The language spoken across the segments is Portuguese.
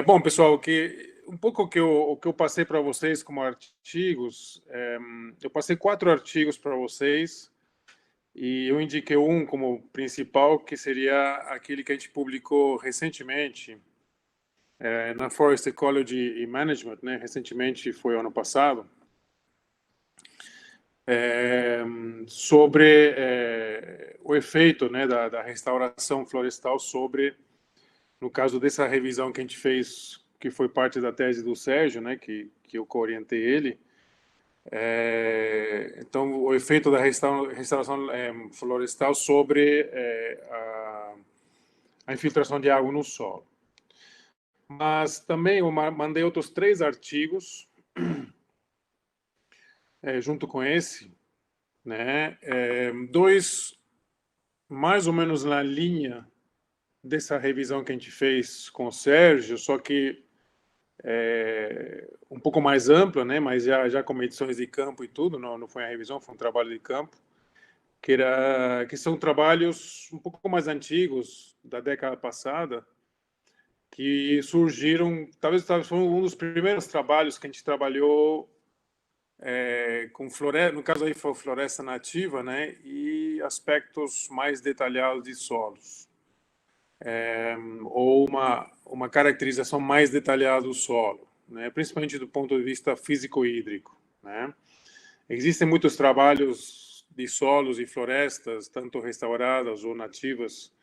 Bom, pessoal, um pouco o que eu passei para vocês como artigos, eu passei 4 artigos para vocês e eu indiquei um como principal, que seria aquele que a gente publicou recentemente na Forest Ecology e Management, né? Recentemente, foi ano passado, sobre o efeito, né, da restauração florestal sobre, no caso dessa revisão que a gente fez, que foi parte da tese do Sérgio, né, que eu orientei ele. Então, o efeito da restauração florestal sobre a infiltração de água no solo. Mas também eu mandei outros 3 artigos junto com esse, né? 2 mais ou menos na linha dessa revisão que a gente fez com o Sérgio, só que um pouco mais ampla, né? Mas já com medições de campo e tudo, não foi a revisão, foi um trabalho de campo, que são trabalhos um pouco mais antigos, da década passada, que surgiram, talvez foi um dos primeiros trabalhos que a gente trabalhou com floresta, no caso aí foi floresta nativa, né, e aspectos mais detalhados de solos, ou uma caracterização mais detalhada do solo, né, principalmente do ponto de vista físico-hídrico, né. Existem muitos trabalhos de solos e florestas, tanto restauradas ou nativas,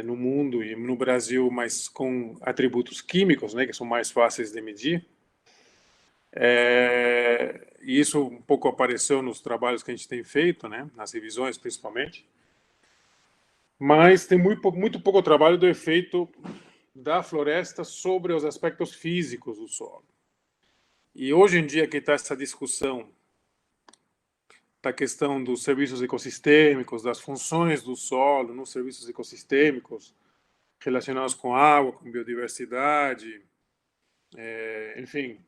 no mundo e no Brasil, mas com atributos químicos, né, que são mais fáceis de medir. E isso um pouco apareceu nos trabalhos que a gente tem feito, né, nas revisões principalmente. Mas tem muito pouco trabalho do efeito da floresta sobre os aspectos físicos do solo. E hoje em dia que está essa discussão da questão dos serviços ecossistêmicos, das funções do solo nos serviços ecossistêmicos relacionados com água, com biodiversidade, enfim,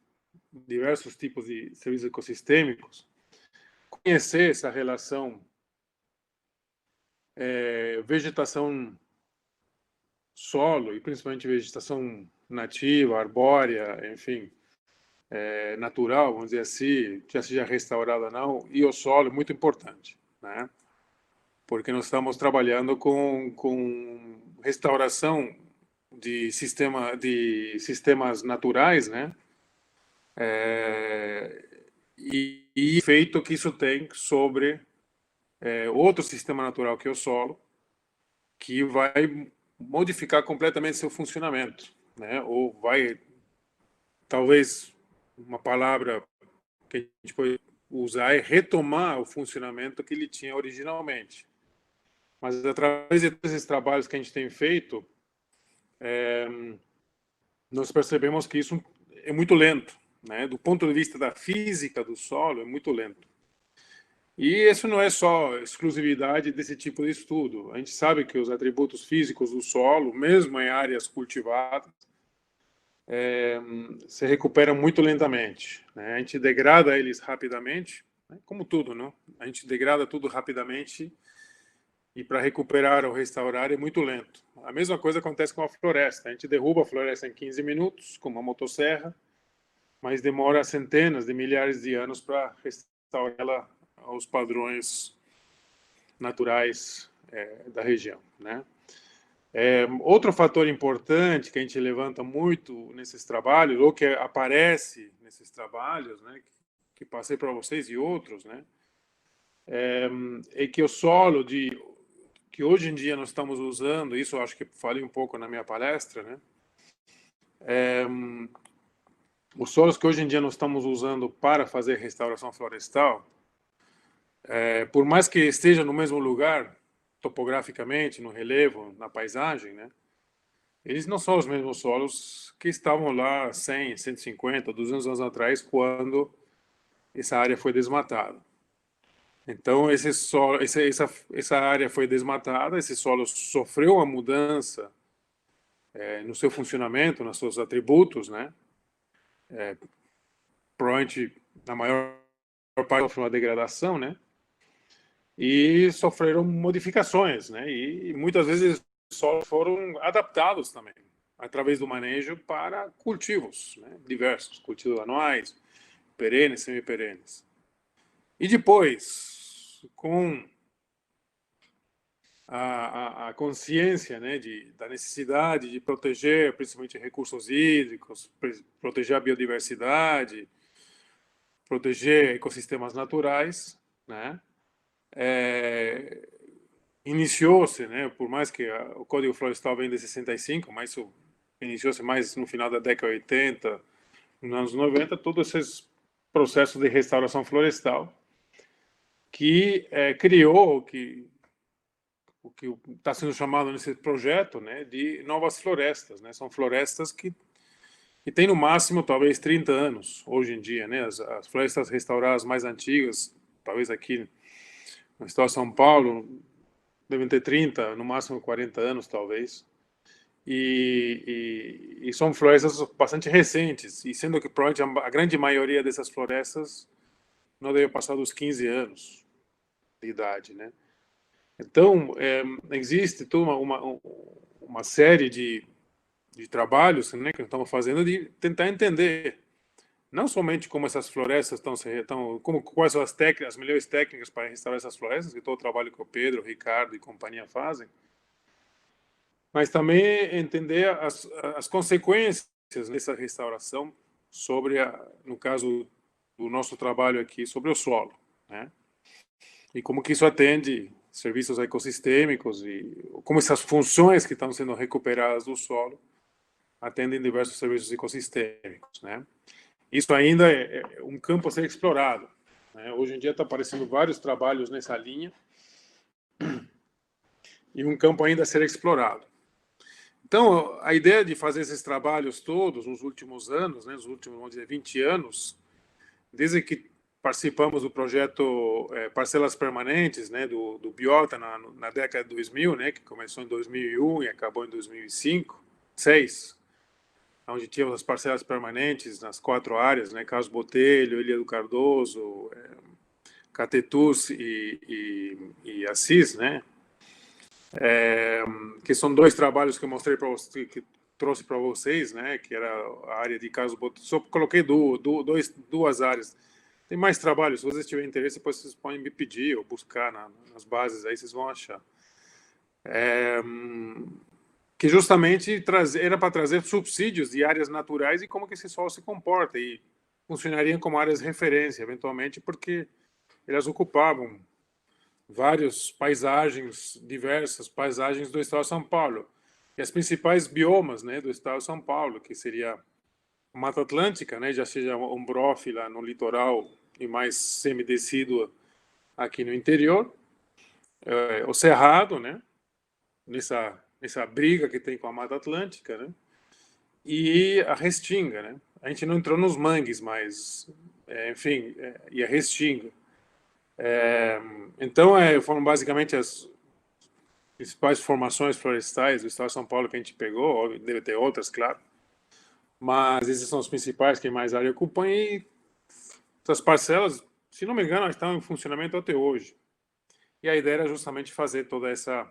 diversos tipos de serviços ecossistêmicos, conhecer essa relação vegetação solo, e principalmente vegetação nativa, arbórea, enfim, natural, vamos dizer assim, já seja restaurada ou não, e o solo é muito importante, né? Porque nós estamos trabalhando com restauração de sistemas naturais, né? E efeito que isso tem sobre outro sistema natural que é o solo, que vai modificar completamente seu funcionamento, né? Ou vai, talvez, uma palavra que a gente pode usar é retomar o funcionamento que ele tinha originalmente. Mas através desses trabalhos que a gente tem feito, nós percebemos que isso é muito lento, né? Do ponto de vista da física do solo, é muito lento. E isso não é só exclusividade desse tipo de estudo. A gente sabe que os atributos físicos do solo, mesmo em áreas cultivadas, se recuperam muito lentamente, né? A gente degrada eles rapidamente, né? Como tudo, não? A gente degrada tudo rapidamente e para recuperar ou restaurar é muito lento. A mesma coisa acontece com a floresta. A gente derruba a floresta em 15 minutos com uma motosserra, mas demora centenas de milhares de anos para restaurar ela aos padrões naturais da região, né? Outro fator importante que a gente levanta muito nesses trabalhos, ou que aparece nesses trabalhos, né, que passei para vocês e outros, né, é que o solo que hoje em dia nós estamos usando, isso eu acho que falei um pouco na minha palestra, né, os solos que hoje em dia nós estamos usando para fazer restauração florestal, por mais que esteja no mesmo lugar, topograficamente, no relevo, na paisagem, né, eles não são os mesmos solos que estavam lá 100, 150, 200 anos atrás, quando essa área foi desmatada. Então, essa área foi desmatada, esse solo sofreu uma mudança no seu funcionamento, nos seus atributos, né? Provavelmente, na maior parte, sofreu uma degradação, né? E sofreram modificações, né? E muitas vezes os solos foram adaptados também através do manejo para cultivos, né, diversos, cultivos anuais, perenes, semi-perenes. E depois, com a consciência, né, da necessidade de proteger, principalmente recursos hídricos, proteger a biodiversidade, proteger ecossistemas naturais, né, iniciou-se, né, por mais que o Código Florestal vem de 65, mas isso iniciou-se mais no final da década de 80, nos anos 90, todos esses processos de restauração florestal que criou o que está sendo chamado nesse projeto, né, de novas florestas, né? São florestas que têm no máximo talvez 30 anos hoje em dia, né? As florestas restauradas mais antigas, talvez aqui no estado de São Paulo, devem ter 30, no máximo 40 anos talvez. E são florestas bastante recentes, e sendo que provavelmente a grande maioria dessas florestas não deve passar dos 15 anos de idade, né? Então, existe toda uma série de trabalhos, né, que estamos fazendo de tentar entender não somente como essas florestas quais são as melhores técnicas para restaurar essas florestas, que todo o trabalho que o Pedro, o Ricardo e companhia fazem, mas também entender as consequências dessa restauração sobre, no caso do nosso trabalho aqui, sobre o solo, né? E como que isso atende serviços ecossistêmicos e como essas funções que estão sendo recuperadas do solo atendem diversos serviços ecossistêmicos, né? Isso ainda é um campo a ser explorado, né? Hoje em dia está aparecendo vários trabalhos nessa linha e um campo ainda a ser explorado. Então, a ideia de fazer esses trabalhos todos nos últimos anos, né, nos últimos, vamos dizer, 20 anos, desde que participamos do projeto Parcelas Permanentes, né, do Biota na década de 2000, né, que começou em 2001 e acabou em 2005, 2006, onde tínhamos as parcelas permanentes nas 4 áreas, né, Carlos Botelho, Ilha do Cardoso, Catetus e Assis, né, que são 2 trabalhos que eu mostrei para vocês, que trouxe para vocês, né, que era a área de Carlos Botelho. Só coloquei 2 áreas. Tem mais trabalho, se vocês tiverem interesse, depois vocês podem me pedir ou buscar nas bases, aí vocês vão achar. Que justamente era para trazer subsídios de áreas naturais e como que esse solo se comporta, e funcionariam como áreas de referência, eventualmente, porque elas ocupavam várias paisagens, diversas paisagens do estado de São Paulo. E as principais biomas, né, do estado de São Paulo, que seria a Mata Atlântica, né, já seja ombrófila no litoral e mais semidecídua aqui no interior, o Cerrado, né, nessa briga que tem com a Mata Atlântica, né, e a Restinga, né. A gente não entrou nos mangues, mas, enfim, e a Restinga. Então, foram basicamente as principais formações florestais do estado de São Paulo que a gente pegou, deve ter outras, claro, mas esses são os principais que mais área ocupam, e essas parcelas, se não me engano, estão em funcionamento até hoje. E a ideia era justamente fazer toda essa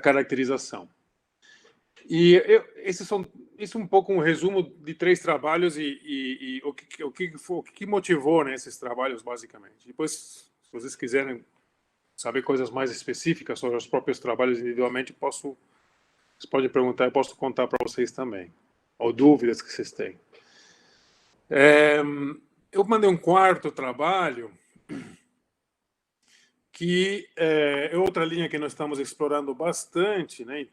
caracterização. E isso é um pouco um resumo de 3 trabalhos e o que motivou, né, esses trabalhos, basicamente. Depois, se vocês quiserem saber coisas mais específicas sobre os próprios trabalhos individualmente, vocês podem perguntar, eu posso contar para vocês também, ou dúvidas que vocês têm. Eu mandei um 4º trabalho, que é outra linha que nós estamos explorando bastante, né?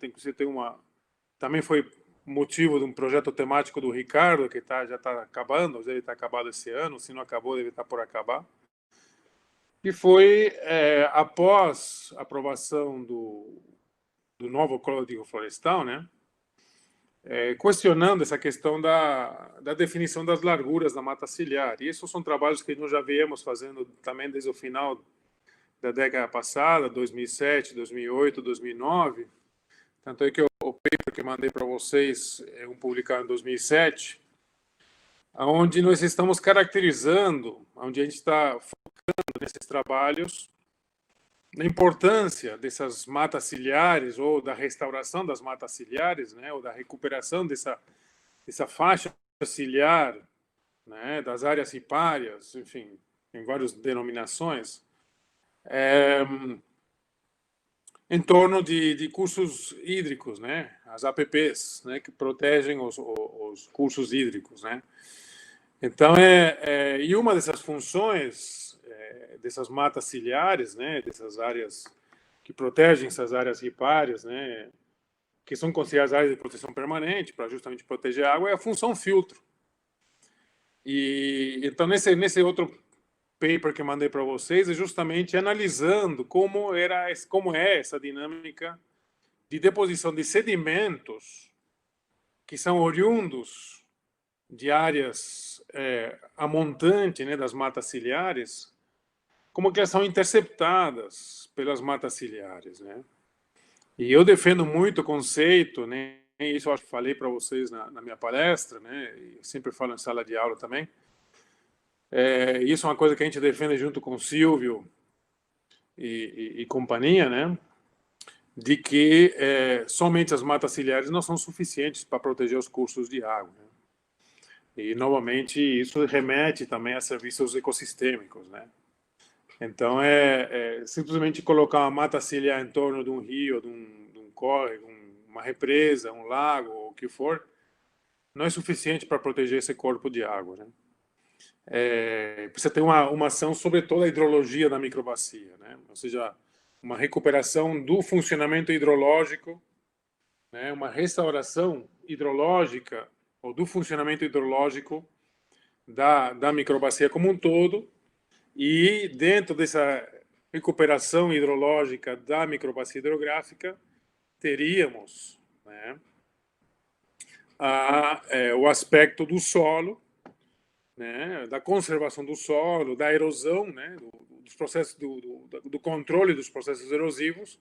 Também foi motivo de um projeto temático do Ricardo, que já está acabando, deve estar acabado esse ano, se não acabou, deve estar por acabar. Que foi, após a aprovação do novo Código Florestal, né? Questionando essa questão da definição das larguras da mata ciliar. E esses são trabalhos que nós já viemos fazendo também desde o final da década passada, 2007, 2008, 2009. Tanto é que o paper que mandei para vocês é um publicado em 2007, onde nós estamos caracterizando, onde a gente está focando nesses trabalhos, na importância dessas matas ciliares, ou da restauração das matas ciliares, né, ou da recuperação dessa faixa ciliar, né, das áreas ripárias, enfim, em várias denominações, em torno de cursos hídricos, né, as APPs, né, que protegem os cursos hídricos, né. Então, e uma dessas funções dessas matas ciliares, né, dessas áreas que protegem essas áreas ripárias, né, que são consideradas áreas de proteção permanente, para justamente proteger a água, é a função filtro. E então, nesse outro paper que eu mandei para vocês, é justamente analisando como é essa dinâmica de deposição de sedimentos que são oriundos de áreas a montante, né, das matas ciliares, como que elas são interceptadas pelas matas ciliares, né? E eu defendo muito o conceito, né? Isso eu acho que falei para vocês na minha palestra, né? E sempre falo em sala de aula também. Isso é uma coisa que a gente defende junto com o Silvio e companhia, né? De que somente as matas ciliares não são suficientes para proteger os cursos de água, né? E, novamente, isso remete também a serviços ecossistêmicos, né? Então, simplesmente colocar uma mata ciliar em torno de um rio, de um córrego, uma represa, um lago, ou o que for, não é suficiente para proteger esse corpo de água, né? Precisa ter uma ação sobre toda a hidrologia da microbacia, né? Ou seja, uma recuperação do funcionamento hidrológico, né? Uma restauração hidrológica, ou do funcionamento hidrológico da microbacia como um todo, e dentro dessa recuperação hidrológica da microbacia hidrográfica, teríamos, né, o aspecto do solo, né, da conservação do solo, da erosão, né, dos processos do controle dos processos erosivos,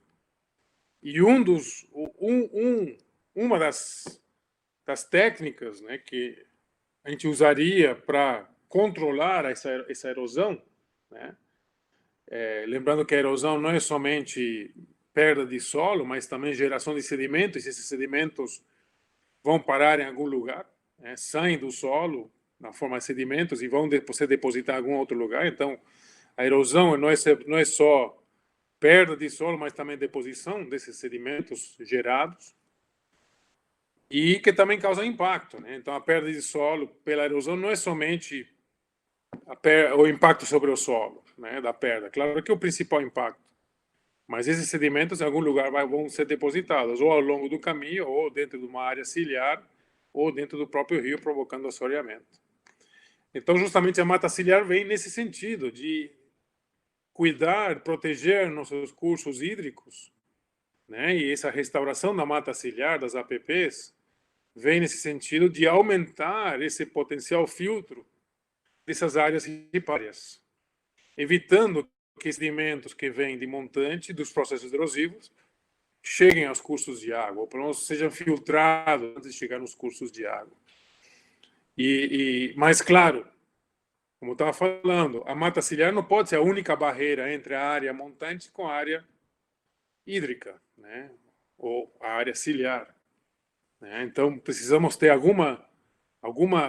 e uma das técnicas, né, que a gente usaria para controlar essa erosão, né, lembrando que a erosão não é somente perda de solo, mas também geração de sedimentos, e esses sedimentos vão parar em algum lugar, né, saem do solo na forma de sedimentos e vão ser depositar em algum outro lugar. Então, a erosão não é só perda de solo, mas também deposição desses sedimentos gerados, e que também causa impacto, né? Então, a perda de solo pela erosão não é somente o impacto sobre o solo, né, da perda. Claro que é o principal impacto, mas esses sedimentos em algum lugar vão ser depositados, ou ao longo do caminho, ou dentro de uma área ciliar, ou dentro do próprio rio, provocando assoreamento. Então, justamente, a mata ciliar vem nesse sentido, de cuidar, proteger nossos cursos hídricos, né? E essa restauração da mata ciliar, das APPs, vem nesse sentido de aumentar esse potencial filtro dessas áreas ripárias, evitando que sedimentos que vêm de montante dos processos erosivos cheguem aos cursos de água, ou pelo menos sejam filtrados antes de chegar nos cursos de água. Mas, claro, como eu estava falando, a mata ciliar não pode ser a única barreira entre a área montante com a área hídrica, né? Ou a área ciliar, né? Então, precisamos ter alguma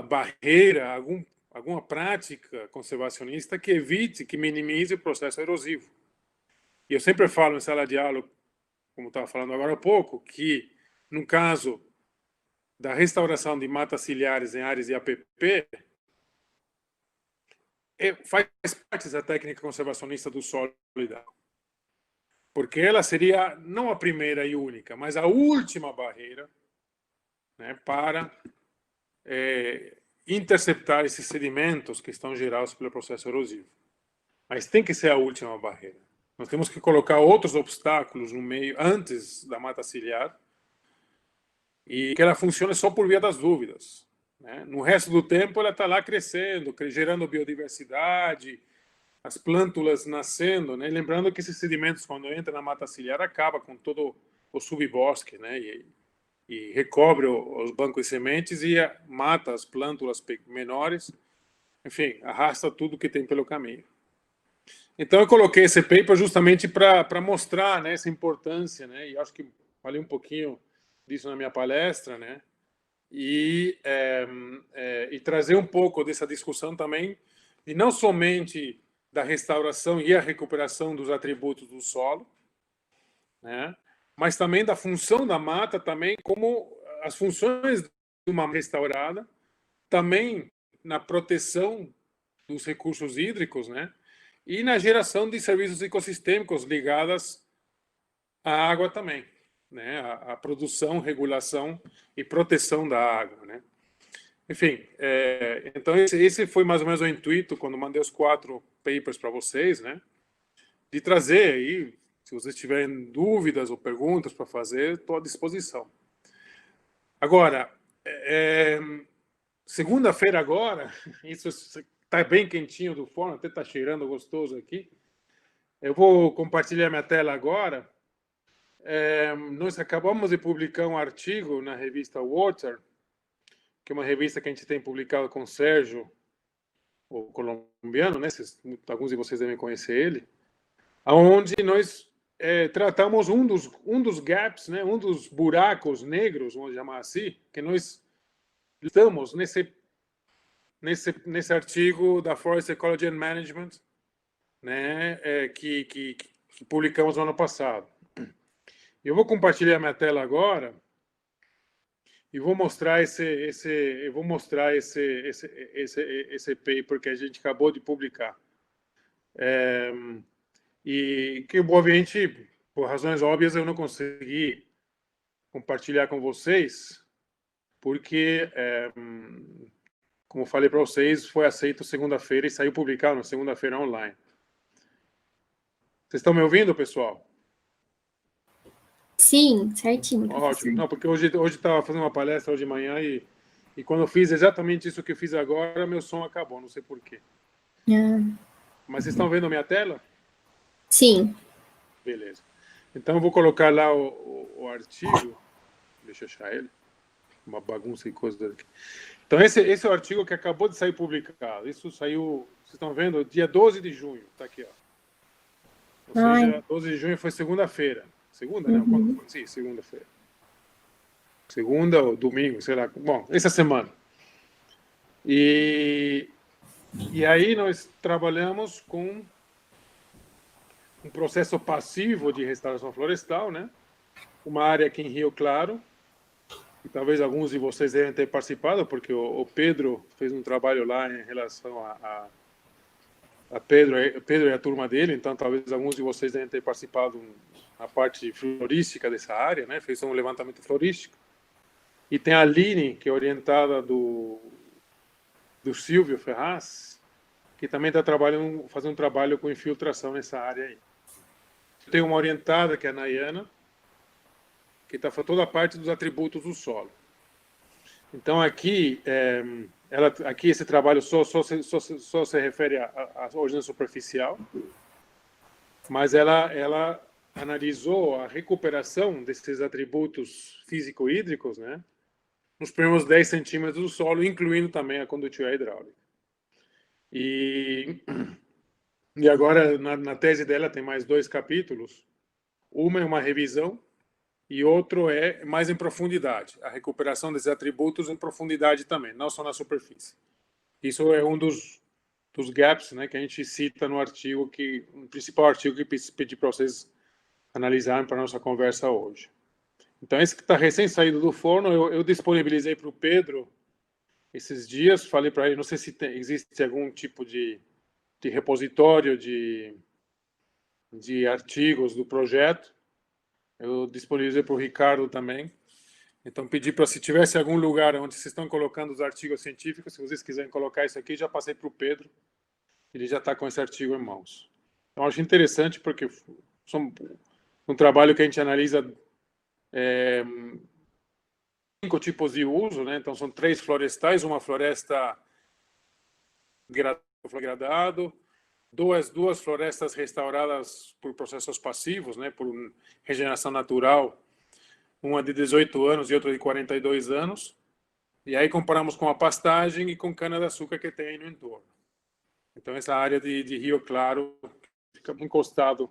barreira, alguma prática conservacionista que evite, que minimize o processo erosivo. E eu sempre falo em sala de aula, como estava falando agora há pouco, que no caso da restauração de matas ciliares em áreas de APP, faz parte da técnica conservacionista do solo e da água, porque ela seria não a primeira e única, mas a última barreira, né, para interceptar esses sedimentos que estão gerados pelo processo erosivo. Mas tem que ser a última barreira. Nós temos que colocar outros obstáculos no meio, antes da mata ciliar, e que ela funcione só por via das dúvidas, né? No resto do tempo, ela está lá crescendo, gerando biodiversidade, as plântulas nascendo, né? Lembrando que esses sedimentos, quando entram na mata ciliar, acaba com todo o subbosque, né? E recobre os bancos de sementes e mata as plântulas menores, enfim, arrasta tudo que tem pelo caminho. Então, eu coloquei esse paper justamente para mostrar, né, essa importância, né, e acho que falei um pouquinho disso na minha palestra, né, e trazer um pouco dessa discussão também, e não somente da restauração e a recuperação dos atributos do solo, né, mas também da função da mata, também como as funções de uma mata restaurada, também na proteção dos recursos hídricos, né, e na geração de serviços ecossistêmicos ligados à água também, né, a produção, regulação e proteção da água, né. Enfim, então esse foi mais ou menos o intuito quando mandei os 4 papers para vocês, né, de trazer aí, se vocês tiverem dúvidas ou perguntas para fazer, estou à disposição. Agora, segunda-feira agora, isso está bem quentinho do forno, até está cheirando gostoso aqui. Eu vou compartilhar minha tela agora. Nós acabamos de publicar um artigo na revista Water, que é uma revista que a gente tem publicado com o Sérgio, o colombiano, né? Alguns de vocês devem conhecer ele, onde nós tratamos um dos gaps, né? Um dos buracos negros, vamos chamar assim, que nós estamos nesse artigo da Forest Ecology and Management, né? Que publicamos no ano passado. Eu vou compartilhar minha tela agora e vou mostrar esse paper que a gente acabou de publicar. E que, obviamente, por razões óbvias, eu não consegui compartilhar com vocês, porque, como falei para vocês, foi aceito segunda-feira e saiu publicado na segunda-feira online. Vocês estão me ouvindo, pessoal? Sim, certinho. Ótimo. Não, porque hoje estava fazendo uma palestra hoje de manhã e quando eu fiz exatamente isso que eu fiz agora, meu som acabou, não sei porquê. Mas vocês estão vendo a minha tela? Sim. Beleza. Então eu vou colocar lá o artigo. Deixa eu achar ele. Uma bagunça e coisa aqui. Então esse é o artigo que acabou de sair publicado. Isso saiu, vocês estão vendo, dia 12 de junho. Está aqui, ó. Ou seja, 12 de junho foi segunda-feira. Segunda, né? Quando foi? Sim, segunda-feira. Segunda ou domingo, sei lá. Bom, essa semana. E aí nós trabalhamos com um processo passivo de restauração florestal, né? Uma área aqui em Rio Claro, e talvez alguns de vocês devem ter participado, porque o Pedro fez um trabalho lá em relação a Pedro e a turma dele, então talvez alguns de vocês devem ter participado na parte florística dessa área, né? Fez um levantamento florístico. E tem a Aline, que é orientada do Silvio Ferraz, que também está fazendo um trabalho com infiltração nessa área aí. Tem uma orientada, que é a Nayana, que está fazendo toda a parte dos atributos do solo. Então, aqui, aqui esse trabalho só se refere à origem superficial, mas ela analisou a recuperação desses atributos físico-hídricos, né, nos primeiros 10 centímetros do solo, incluindo também a condutiva hidráulica. E agora, na tese dela, tem mais 2 capítulos. Uma é uma revisão e outro é mais em profundidade, a recuperação desses atributos em profundidade também, não só na superfície. Isso é um dos gaps, né, que a gente cita no artigo, no principal artigo que pedi para vocês analisarem para a nossa conversa hoje. Então, esse que está recém saído do forno, eu disponibilizei para o Pedro esses dias, falei para ele, não sei se existe algum tipo de repositório de artigos do projeto. Eu disponibilizei para o Ricardo também. Então, pedi para, se tivesse algum lugar onde vocês estão colocando os artigos científicos, se vocês quiserem colocar isso aqui, já passei para o Pedro. Ele já está com esse artigo em mãos. Então, acho interessante porque é um trabalho que a gente analisa 5 tipos de uso, né? Então, são 3 florestais, uma floresta degradado, duas florestas restauradas por processos passivos, né? Por regeneração natural, uma de 18 anos e outra de 42 anos. E aí comparamos com a pastagem e com cana-de-açúcar que tem no entorno. Então, essa área de Rio Claro, fica encostado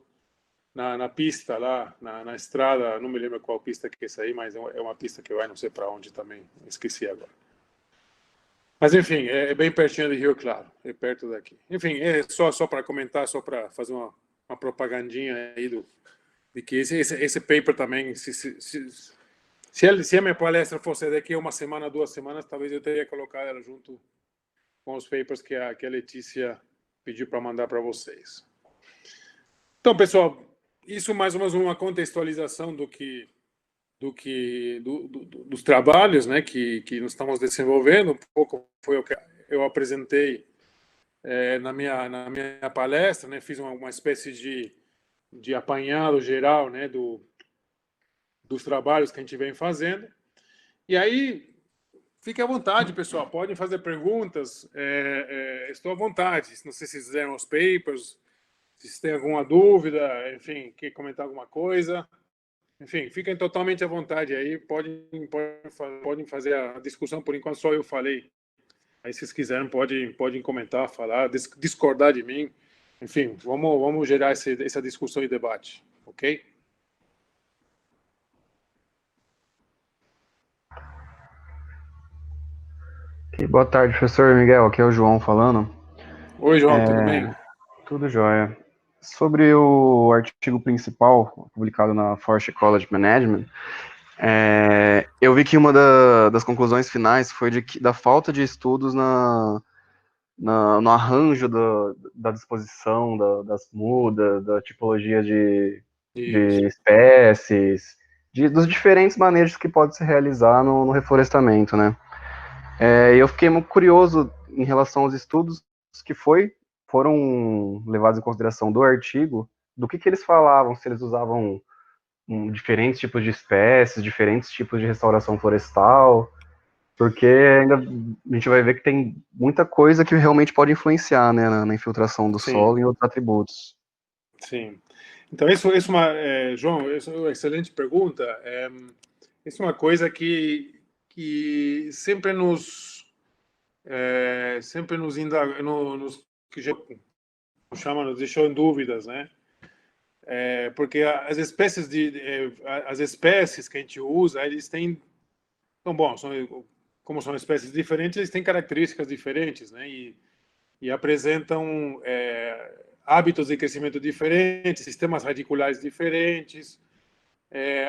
na pista lá, na estrada, não me lembro qual pista que é essa aí, mas é uma pista que vai não sei para onde também, esqueci agora. Mas enfim, é bem pertinho de Rio Claro, é perto daqui. Enfim, é só para comentar, só para fazer uma propagandinha aí de que esse paper também, se a minha palestra fosse daqui a uma semana, 2 semanas, talvez eu teria colocado ela junto com os papers que a Letícia pediu para mandar para vocês. Então, pessoal, isso mais ou menos uma contextualização dos trabalhos, né, que nós estamos desenvolvendo. Um pouco foi o que eu apresentei na minha palestra, né, fiz uma espécie de apanhado geral, né, dos trabalhos que a gente vem fazendo. E aí, fique à vontade, pessoal, podem fazer perguntas, estou à vontade. Não sei se vocês fizeram os papers, se vocês têm alguma dúvida, enfim, quer comentar alguma coisa. Enfim, fiquem totalmente à vontade aí, podem fazer a discussão, por enquanto só eu falei. Aí, se vocês quiserem, podem comentar, falar, discordar de mim. Enfim, vamos gerar essa discussão e debate, ok? Boa tarde, professor Miguel. Aqui é o João falando. Oi, João, tudo bem? Tudo jóia. Sobre o artigo principal, publicado na Forest College Management, eu vi que uma das conclusões finais foi da falta de estudos no arranjo da disposição das mudas, da tipologia de espécies, dos diferentes manejos que pode se realizar no reflorestamento, né? Eu fiquei muito curioso em relação aos estudos que foram levados em consideração do artigo, do que eles falavam, se eles usavam diferentes tipos de espécies, diferentes tipos de restauração florestal, porque ainda a gente vai ver que tem muita coisa que realmente pode influenciar, né, na infiltração do solo e em outros atributos. Sim. Então, isso João, isso é uma excelente pergunta. Isso é uma coisa que sempre nos indaga, que nos deixou em dúvidas, né? Porque as espécies que a gente usa, eles têm, então, bom, como são espécies diferentes, eles têm características diferentes, né? E apresentam hábitos de crescimento diferentes, sistemas radiculares diferentes.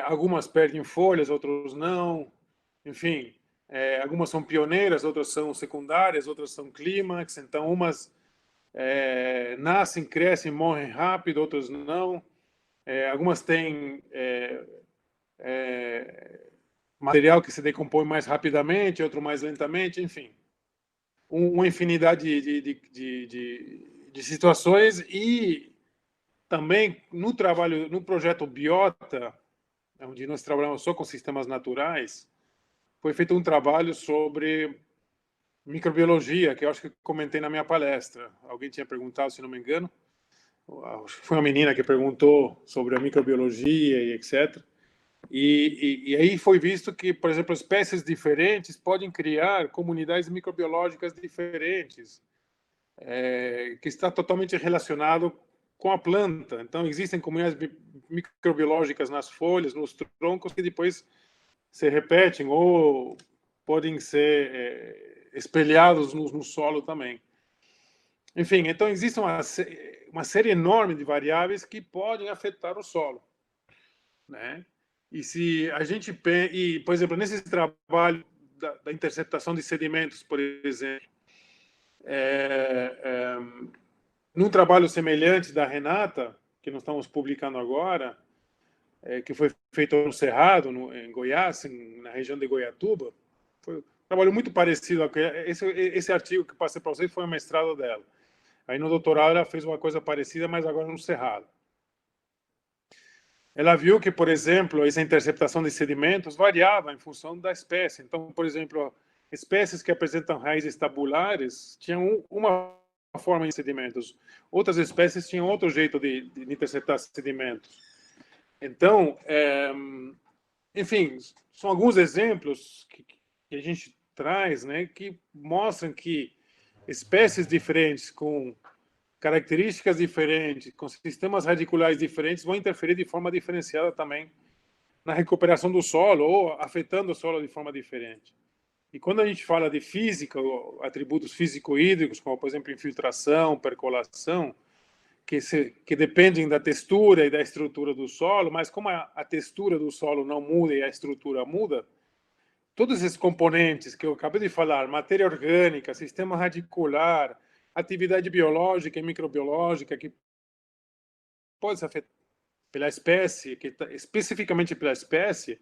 Algumas perdem folhas, outras não. Enfim, algumas são pioneiras, outras são secundárias, outras são clímax. Então, umas nascem, crescem, morrem rápido, outras não. Algumas têm material que se decompõe mais rapidamente, outro mais lentamente, enfim. Uma infinidade de situações. E também no projeto Biota, onde nós trabalhamos só com sistemas naturais, foi feito um trabalho sobre microbiologia, que eu acho que comentei na minha palestra. Alguém tinha perguntado, se não me engano. Foi uma menina que perguntou sobre a microbiologia e etc. E aí foi visto que, por exemplo, espécies diferentes podem criar comunidades microbiológicas diferentes, que está totalmente relacionado com a planta. Então, existem comunidades microbiológicas nas folhas, nos troncos, que depois se repetem ou podem ser espelhados no solo também. Enfim, então existe uma série enorme de variáveis que podem afetar o solo, né? E se a gente, por exemplo, nesse trabalho da interceptação de sedimentos, por exemplo, num trabalho semelhante da Renata, que nós estamos publicando agora, que foi feito no Cerrado, em Goiás, na região de Goiatuba, foi um trabalho muito parecido. Esse artigo que passei para vocês foi o mestrado dela. Aí no doutorado ela fez uma coisa parecida, mas agora no Cerrado. Ela viu que, por exemplo, essa interceptação de sedimentos variava em função da espécie. Então, por exemplo, espécies que apresentam raízes tabulares tinham uma forma de sedimentos. Outras espécies tinham outro jeito de interceptar sedimentos. Então, enfim, são alguns exemplos que a gente traz, né, que mostram que espécies diferentes com características diferentes, com sistemas radiculares diferentes, vão interferir de forma diferenciada também na recuperação do solo ou afetando o solo de forma diferente. E quando a gente fala de física, atributos físico-hídricos, como, por exemplo, infiltração, percolação, que dependem da textura e da estrutura do solo, mas como a textura do solo não muda e a estrutura muda, todos esses componentes que eu acabei de falar, matéria orgânica, sistema radicular, atividade biológica e microbiológica, que pode ser afetada pela espécie, especificamente pela espécie,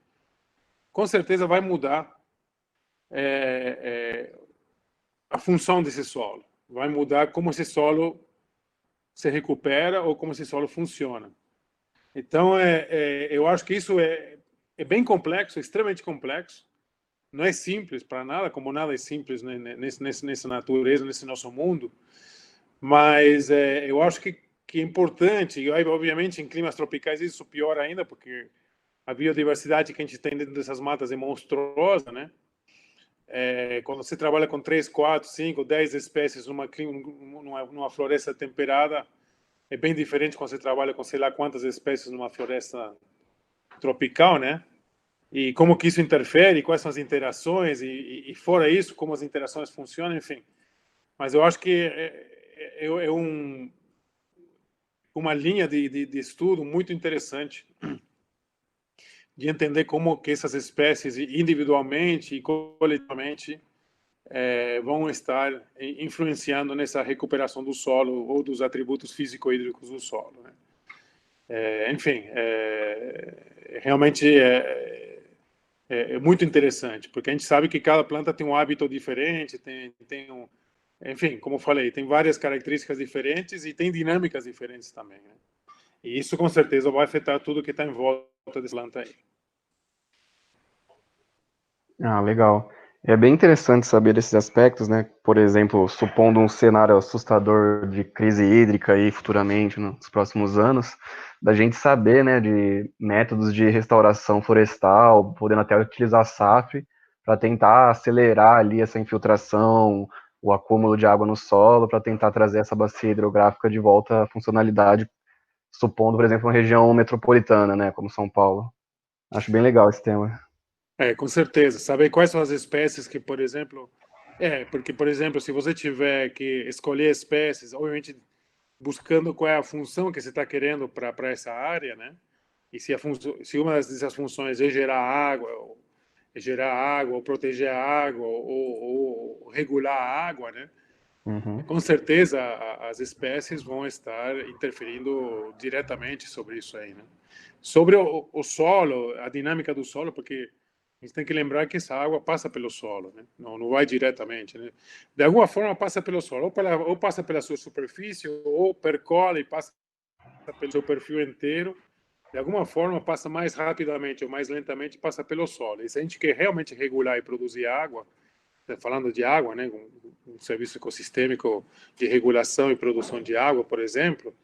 com certeza vai mudar a função desse solo. Vai mudar como esse solo se recupera ou como esse solo funciona. Então, eu acho que isso é bem complexo, extremamente complexo. Não é simples para nada, como nada é simples, né, nessa natureza, nesse nosso mundo. Mas eu acho que é importante, e obviamente em climas tropicais isso pior ainda, porque a biodiversidade que a gente tem dentro dessas matas é monstruosa, né? Quando você trabalha com 3, 4, 5, 10 espécies numa floresta temperada, é bem diferente quando você trabalha com sei lá quantas espécies numa floresta tropical, né? E como que isso interfere, quais são as interações, e fora isso, como as interações funcionam, enfim. Mas eu acho que é uma linha de estudo muito interessante de entender como que essas espécies, individualmente e coletivamente, vão estar influenciando nessa recuperação do solo ou dos atributos físico-hídricos do solo, né? Enfim, realmente é muito interessante, porque a gente sabe que cada planta tem um hábito diferente, enfim, como eu falei, tem várias características diferentes e tem dinâmicas diferentes também, né? E isso com certeza vai afetar tudo que está em volta dessa planta aí. Ah, legal. É bem interessante saber desses aspectos, né? Por exemplo, supondo um cenário assustador de crise hídrica aí futuramente, nos próximos anos, da gente saber, né, de métodos de restauração florestal, podendo até utilizar SAF para tentar acelerar ali essa infiltração, o acúmulo de água no solo, para tentar trazer essa bacia hidrográfica de volta à funcionalidade, supondo, por exemplo, uma região metropolitana, né, como São Paulo. Acho bem legal esse tema. Com certeza. Saber quais são as espécies que, por exemplo... porque, por exemplo, se você tiver que escolher espécies, obviamente buscando qual é a função que você está querendo para essa área, né? E se uma dessas funções é gerar água, ou proteger a água, ou regular a água, né? Uhum. Com certeza as espécies vão estar interferindo diretamente sobre isso aí, né? Sobre o solo, a dinâmica do solo, porque a gente tem que lembrar que essa água passa pelo solo, né? Não vai diretamente, né? De alguma forma passa pelo solo, ou passa pela sua superfície, ou percola e passa pelo seu perfil inteiro. De alguma forma passa mais rapidamente ou mais lentamente, passa pelo solo. E se a gente quer realmente regular e produzir água, falando de água, né, um serviço ecossistêmico de regulação e produção de água, por exemplo,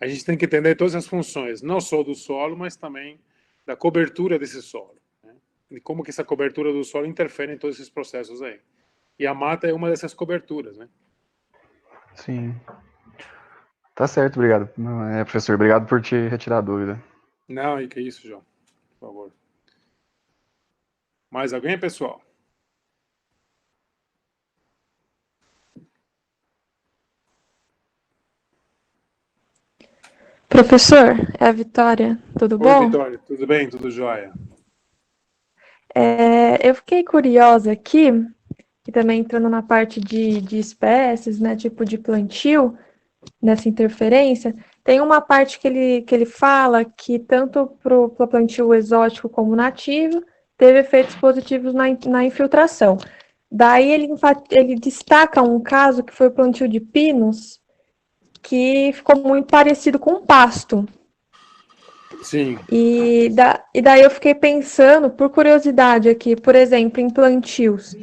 a gente tem que entender todas as funções, não só do solo, mas também da cobertura desse solo, né? E como que essa cobertura do solo interfere em todos esses processos aí. E a mata é uma dessas coberturas, né? Sim. Tá certo, obrigado. Professor, obrigado por te retirar a dúvida. Não, e que isso, João, por favor. Mais alguém, pessoal? Professor, é a Vitória, tudo Oi, bom? Vitória, tudo bem? Tudo jóia? Eu fiquei curiosa aqui, que também entrando na parte de espécies, né, tipo de plantio, nessa interferência, tem uma parte que ele fala que tanto para o plantio exótico como nativo, teve efeitos positivos na infiltração. Daí ele destaca um caso que foi o plantio de pinos, que ficou muito parecido com o pasto. Sim. E daí eu fiquei pensando, por curiosidade aqui, por exemplo, em plantios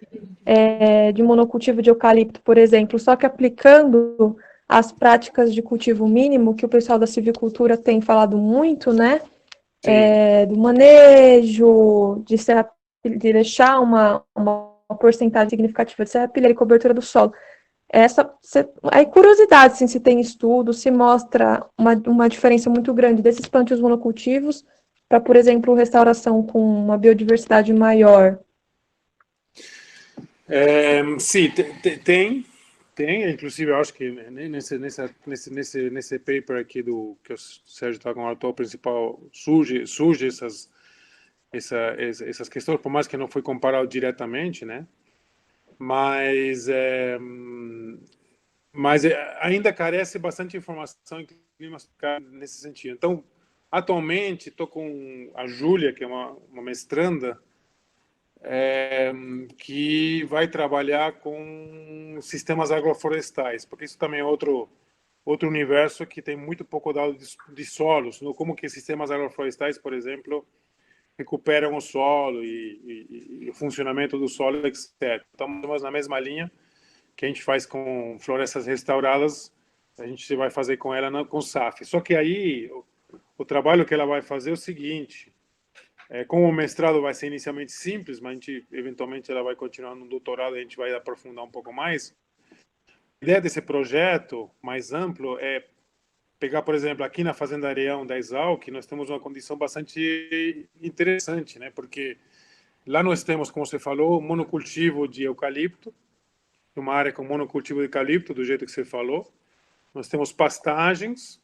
de monocultivo de eucalipto, por exemplo, só que aplicando as práticas de cultivo mínimo, que o pessoal da silvicultura tem falado muito, né? Do manejo, de deixar uma porcentagem significativa de serrapilheira e cobertura do solo. Aí curiosidade, assim, se tem estudo, se mostra uma diferença muito grande desses plantios monocultivos para, por exemplo, restauração com uma biodiversidade maior. Sim, tem, inclusive eu acho que nesse paper aqui que o Sérgio está como autor principal surge essas questões, por mais que não foi comparado diretamente, né? Mas ainda carece bastante informação em climas nesse sentido. Então, atualmente, estou com a Júlia, que é uma mestranda, que vai trabalhar com sistemas agroflorestais, porque isso também é outro universo que tem muito pouco dado de solos, como que sistemas agroflorestais, por exemplo, recuperam o solo e o funcionamento do solo, etc. Estamos na mesma linha que a gente faz com florestas restauradas, a gente vai fazer com ela com SAF. Só que aí o trabalho que ela vai fazer é o seguinte: como o mestrado vai ser inicialmente simples, mas a gente, eventualmente ela vai continuar no doutorado, a gente vai aprofundar um pouco mais. A ideia desse projeto mais amplo é pegar, por exemplo, aqui na Fazenda Areião da Exalc, nós temos uma condição bastante interessante, né? Porque lá nós temos, como você falou, monocultivo de eucalipto, uma área com monocultivo de eucalipto, do jeito que você falou. Nós temos pastagens,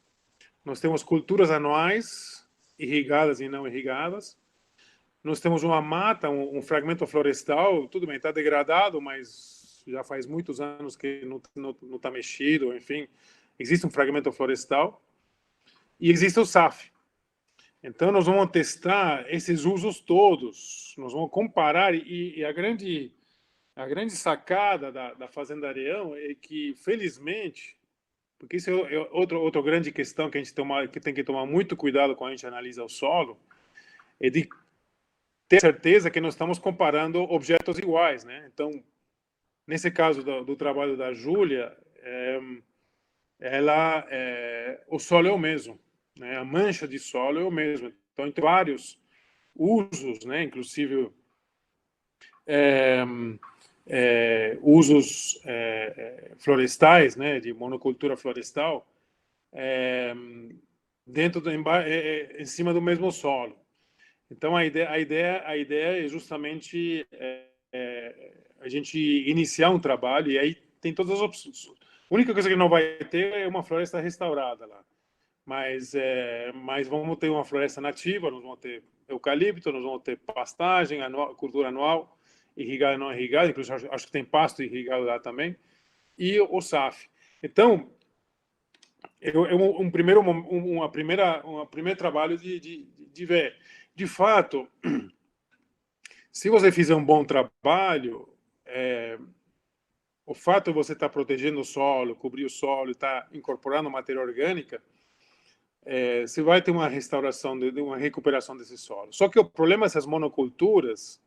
nós temos culturas anuais, irrigadas e não irrigadas. Nós temos uma mata, um fragmento florestal, tudo bem, está degradado, mas já faz muitos anos que não está mexido, enfim. Existe um fragmento florestal e existe o SAF. Então, nós vamos testar esses usos todos, nós vamos comparar, e a grande sacada da Fazenda Areião é que, felizmente, porque isso é outra grande questão que a gente tem que tomar muito cuidado quando a gente analisa o solo, é de ter certeza que nós estamos comparando objetos iguais, né? Então, nesse caso do trabalho da Júlia, o solo é o mesmo, né? A mancha de solo é o mesmo. Então, tem vários usos, né? Inclusive usos florestais, né? De monocultura florestal, em cima do mesmo solo. Então, a ideia é justamente a gente iniciar um trabalho, e aí tem todas as opções. A única coisa que não vai ter é uma floresta restaurada lá. Mas vamos ter uma floresta nativa, nós vamos ter eucalipto, nós vamos ter pastagem, cultura anual, irrigada e não irrigada, inclusive acho que tem pasto irrigado lá também, e o SAF. Então, um primeiro trabalho de ver. De fato, se você fizer um bom trabalho, o fato de você estar protegendo o solo, cobrir o solo, estar incorporando matéria orgânica, você vai ter uma restauração, uma recuperação desse solo. Só que o problema dessas monoculturas,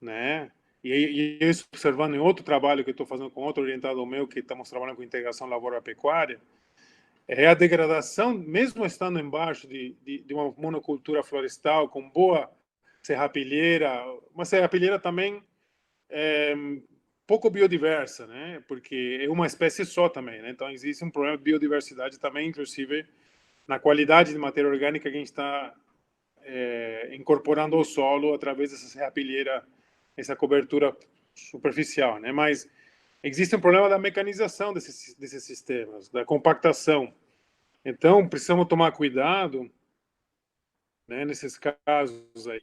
né? E isso observando em outro trabalho que eu estou fazendo com outro orientador meu, que estamos trabalhando com integração lavoura-pecuária, é a degradação, mesmo estando embaixo de uma monocultura florestal com boa serrapilheira, uma serrapilheira também pouco biodiversa, né? Porque é uma espécie só também, né? Então existe um problema de biodiversidade também, inclusive na qualidade de matéria orgânica que a gente está incorporando ao solo através dessa serrapilheira, essa cobertura superficial, né? Mas existe um problema da mecanização desses sistemas, da compactação. Então, precisamos tomar cuidado, né, nesses casos aí,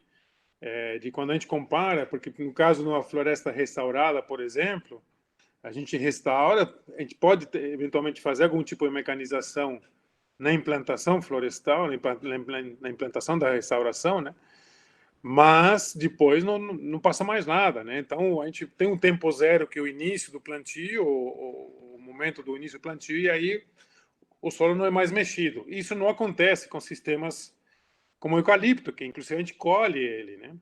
de quando a gente compara, porque no caso de uma floresta restaurada, por exemplo, a gente restaura, a gente pode eventualmente fazer algum tipo de mecanização na implantação florestal, na implantação da restauração, né? Mas depois não passa mais nada, né? Então a gente tem um tempo zero, que é o início do plantio, o momento do início do plantio, e aí o solo não é mais mexido. Isso não acontece com sistemas como o eucalipto, que inclusive a gente colhe ele, né?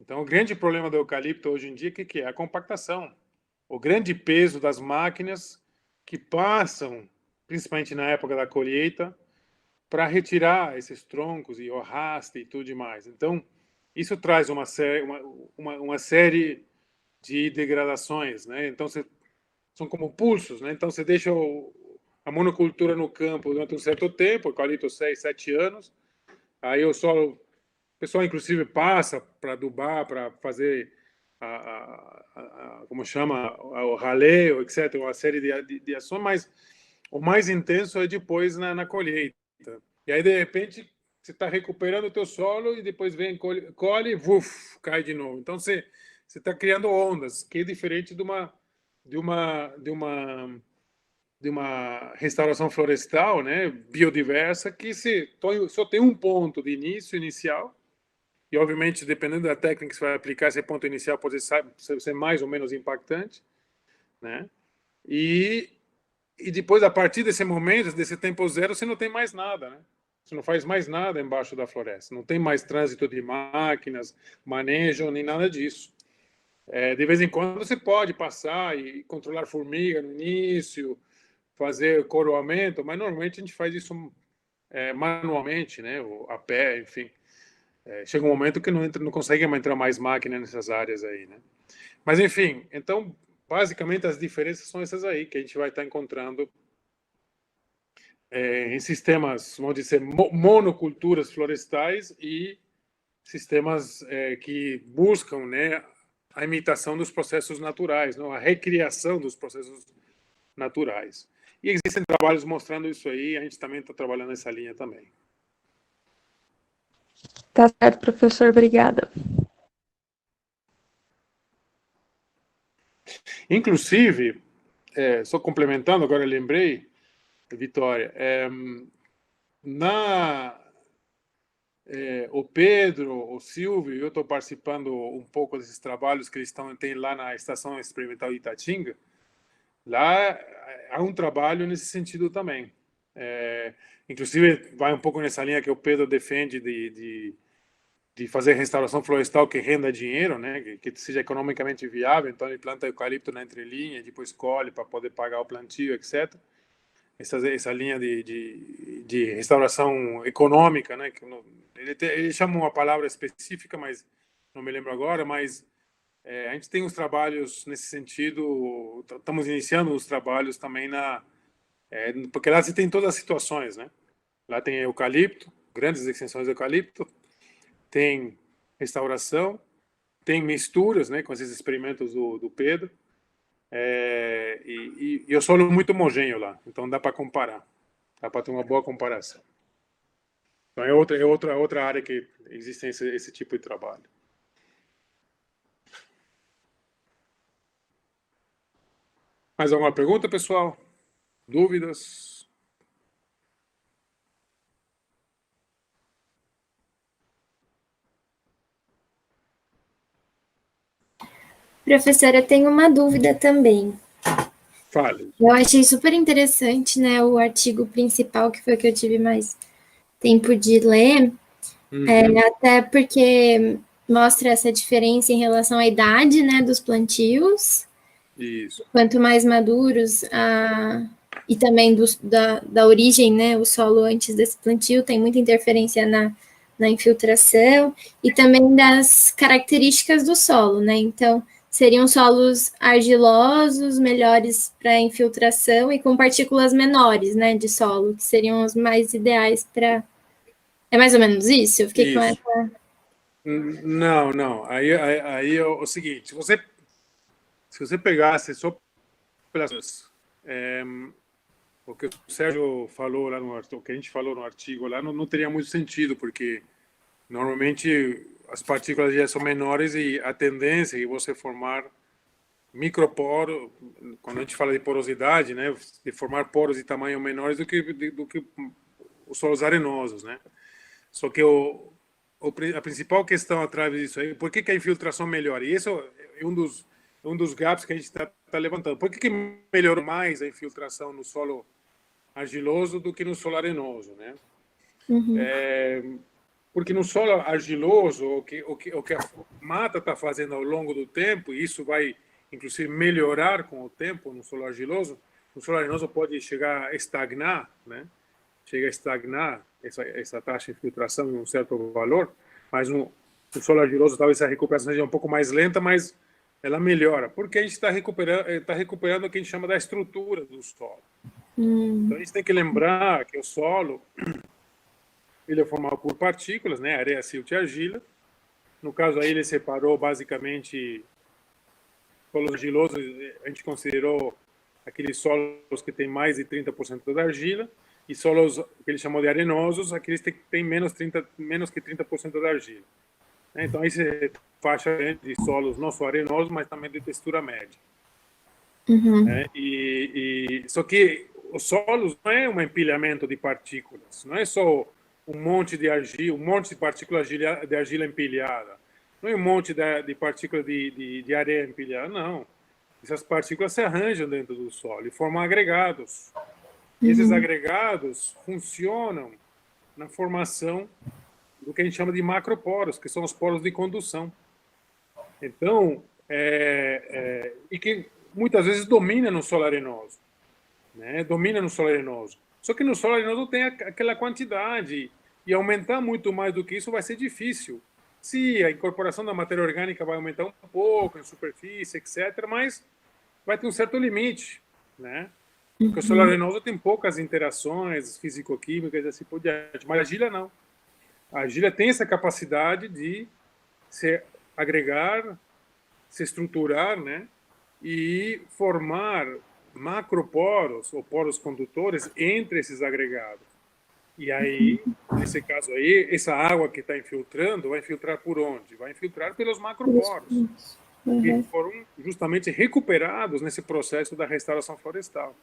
Então o grande problema do eucalipto hoje em dia, o que é? A compactação. O grande peso das máquinas que passam, principalmente na época da colheita, para retirar esses troncos e o arraste e tudo demais. Então, isso traz uma série de degradações, né? Então, são como pulsos, né? Então você deixa a monocultura no campo durante um certo tempo, eucalipto 6, 7 anos, aí o solo, o pessoal inclusive passa para adubar, para fazer como chama, o raleio, etc., uma série de ações, mas o mais intenso é depois na colheita. E aí, de repente, você está recuperando o teu solo e depois vem, colhe, vuf, cai de novo. Então, você está criando ondas, que é diferente de uma restauração florestal, né, biodiversa, que só tem um ponto de início inicial, e obviamente, dependendo da técnica que você vai aplicar, esse ponto inicial pode ser mais ou menos impactante, né? E depois, a partir desse momento, desse tempo zero, você não tem mais nada, né? Você não faz mais nada embaixo da floresta, não tem mais trânsito de máquinas, manejo, nem nada disso. De vez em quando você pode passar e controlar formiga no início, fazer coroamento, mas normalmente a gente faz isso manualmente, né? Ou a pé, enfim. Chega um momento que não consegue entrar mais máquina nessas áreas aí, né? Mas, enfim, então, basicamente, as diferenças são essas aí, que a gente vai estar encontrando em sistemas, vamos dizer, monoculturas florestais e sistemas que buscam, né, a imitação dos processos naturais, não? A recriação dos processos naturais. E existem trabalhos mostrando isso aí, a gente também está trabalhando nessa linha também. Tá certo, professor, obrigada. Inclusive, só complementando, agora eu lembrei, Vitória, o Pedro, o Silvio, eu estou participando um pouco desses trabalhos que eles têm lá na Estação Experimental de Itatinga. Lá há um trabalho nesse sentido também. Inclusive, vai um pouco nessa linha que o Pedro defende de fazer restauração florestal que renda dinheiro, né? Que seja economicamente viável. Então, ele planta eucalipto na entrelinha, depois colhe para poder pagar o plantio, etc. Essa linha de restauração econômica, né? Que ele chama uma palavra específica, mas não me lembro agora, mas a gente tem uns trabalhos nesse sentido, estamos iniciando os trabalhos também porque lá você tem todas as situações, né? Lá tem eucalipto, grandes extensões de eucalipto, tem restauração, tem misturas, né, com esses experimentos do Pedro, e o solo é muito homogêneo lá, então dá para comparar, dá para ter uma boa comparação. Então é outra área que existe esse tipo de trabalho. Mais alguma pergunta, pessoal? Dúvidas? Professora, eu tenho uma dúvida também. Fale. Eu achei super interessante, né, o artigo principal, que foi o que eu tive mais tempo de ler, até porque mostra essa diferença em relação à idade, né, dos plantios. Isso. Quanto mais maduros, e também da origem, né, o solo antes desse plantio tem muita interferência na infiltração e também das características do solo, né? Então, seriam solos argilosos, melhores para infiltração e com partículas menores, né, de solo, que seriam os mais ideais para... É mais ou menos isso? Eu fiquei isso. com essa... Não. Aí é o seguinte, se você pegasse só pelas... o que o Sérgio falou lá no artigo, o que a gente falou no artigo lá, não teria muito sentido, porque normalmente as partículas já são menores e a tendência é você formar microporos, quando a gente fala de porosidade, né, de formar poros de tamanho menores do que os solos arenosos, né? Só que a principal questão atrás disso aí, por que a infiltração melhora? E isso é um dos gaps que a gente está levantando. Por que melhorou mais a infiltração no solo argiloso do que no solo arenoso, né? Porque no solo argiloso, o que a mata está fazendo ao longo do tempo, e isso vai, inclusive, melhorar com o tempo no solo argiloso pode chegar a estagnar, né? Chega a estagnar essa taxa de infiltração em um certo valor, mas no solo argiloso talvez a recuperação seja um pouco mais lenta, mas ela melhora, porque a gente está recuperando o que a gente chama da estrutura do solo. Então, a gente tem que lembrar que o solo ele é formado por partículas, né? Areia, silt e argila. No caso aí, ele separou basicamente solos argilosos, a gente considerou aqueles solos que têm mais de 30% da argila, e solos que ele chamou de arenosos, aqueles que têm menos que 30% da argila. Então, aí você faixa de solos não só arenosos, mas também de textura média. Só que os solos não é um empilhamento de partículas, não é só um monte de argila, um monte de partículas de argila empilhada, não é um monte de partículas de areia empilhada, não. Essas partículas se arranjam dentro do solo e formam agregados. E esses agregados funcionam na formação do que a gente chama de macroporos, que são os poros de condução. Então, e que muitas vezes domina no solo arenoso, né? Domina no solo arenoso. Só que no solo arenoso tem aquela quantidade, e aumentar muito mais do que isso vai ser difícil. Se a incorporação da matéria orgânica vai aumentar um pouco em superfície, etc., mas vai ter um certo limite, né? Porque o solo arenoso tem poucas interações físico-químicas, assim por diante, mas a argila não. A argila tem essa capacidade de se agregar, se estruturar, né? E formar macroporos, ou poros condutores, entre esses agregados. E aí, nesse caso aí, essa água que está infiltrando, vai infiltrar por onde? Vai infiltrar pelos macroporos, que foram justamente recuperados nesse processo da restauração florestal.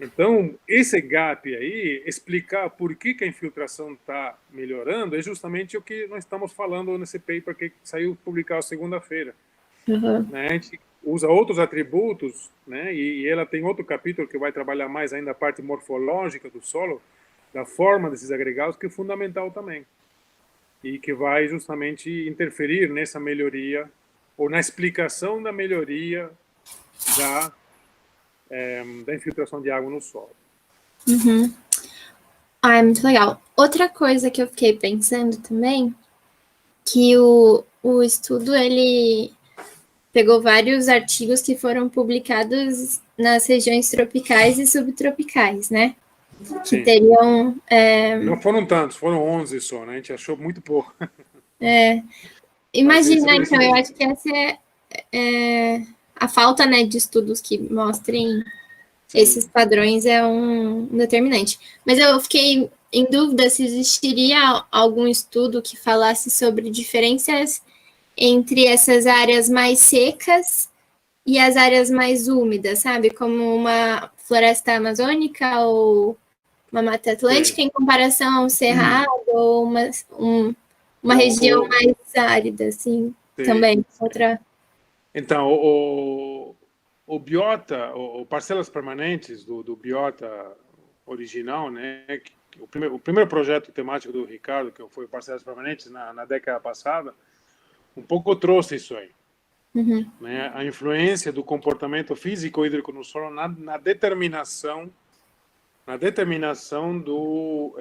Então, esse gap aí, explicar por que a infiltração está melhorando, é justamente o que nós estamos falando nesse paper que saiu publicado segunda-feira. Né? A gente usa outros atributos, né? E ela tem outro capítulo que vai trabalhar mais ainda a parte morfológica do solo, da forma desses agregados, que é fundamental também. E que vai justamente interferir nessa melhoria, ou na explicação da melhoria da infiltração de água no solo. É muito legal. Outra coisa que eu fiquei pensando também, que o estudo, ele pegou vários artigos que foram publicados nas regiões tropicais e subtropicais, né? Que teriam... Não foram tantos, foram 11 só, né? A gente achou muito pouco. Imagina, então, eu acho que essa é a falta, né, de estudos que mostrem esses padrões é um determinante. Mas eu fiquei em dúvida se existiria algum estudo que falasse sobre diferenças entre essas áreas mais secas e as áreas mais úmidas, sabe? Como uma floresta amazônica ou uma mata atlântica em comparação a um cerrado ou uma região mais árida, assim, também. Outra... Então, o biota, o parcelas permanentes do biota original, né? O primeiro projeto temático do Ricardo, que foi parcelas permanentes na década passada, um pouco trouxe isso aí. Né? A influência do comportamento físico hídrico no solo na determinação do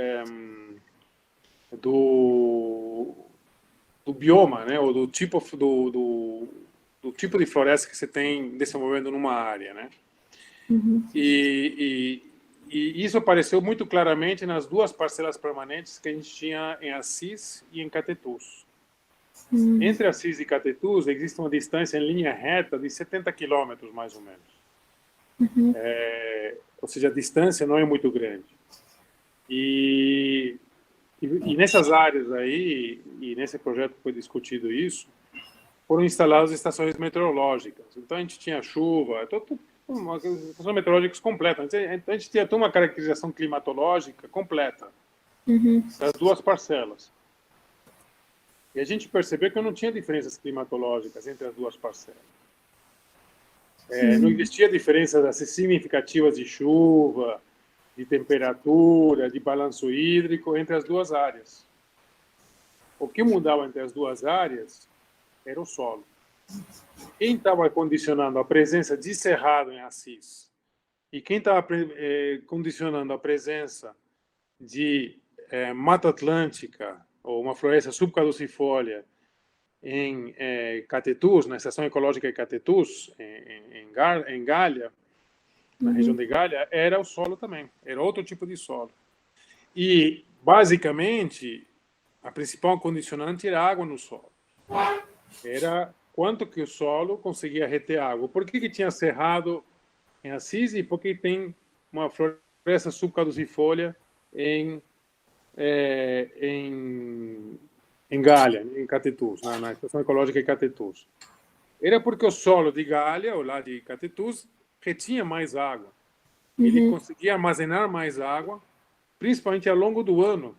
bioma, né? Ou do tipo de floresta que você tem desenvolvendo numa área, né? E isso apareceu muito claramente nas duas parcelas permanentes que a gente tinha em Assis e em Catetus. Entre Assis e Catetus existe uma distância em linha reta de 70 quilômetros, mais ou menos. Ou seja, a distância não é muito grande. E nessas áreas aí, e nesse projeto foi discutido isso, foram instaladas estações meteorológicas. Então a gente tinha chuva, estações meteorológicas completas. A gente tinha toda uma caracterização climatológica completa das duas parcelas. E a gente percebeu que não tinha diferenças climatológicas entre as duas parcelas. Não existia diferenças assim, significativas de chuva, de temperatura, de balanço hídrico entre as duas áreas. O que mudava entre as duas áreas era o solo. Quem estava condicionando a presença de cerrado em Assis e quem estava condicionando a presença de Mata Atlântica ou uma floresta subcaducifólia em Catetus, na Estação Ecológica de Catetus, em Gália, na região de Gália, era o solo também, era outro tipo de solo. E, basicamente, a principal condicionante era a água no solo. Era quanto que o solo conseguia reter água. Por que tinha cerrado em Assis e por que tem uma floresta subcaducifolha em Gália, em Catetus, na Estação Ecológica de Catetus? Era porque o solo de Gália, ou lá de Catetus, retinha mais água. Ele conseguia armazenar mais água, principalmente ao longo do ano,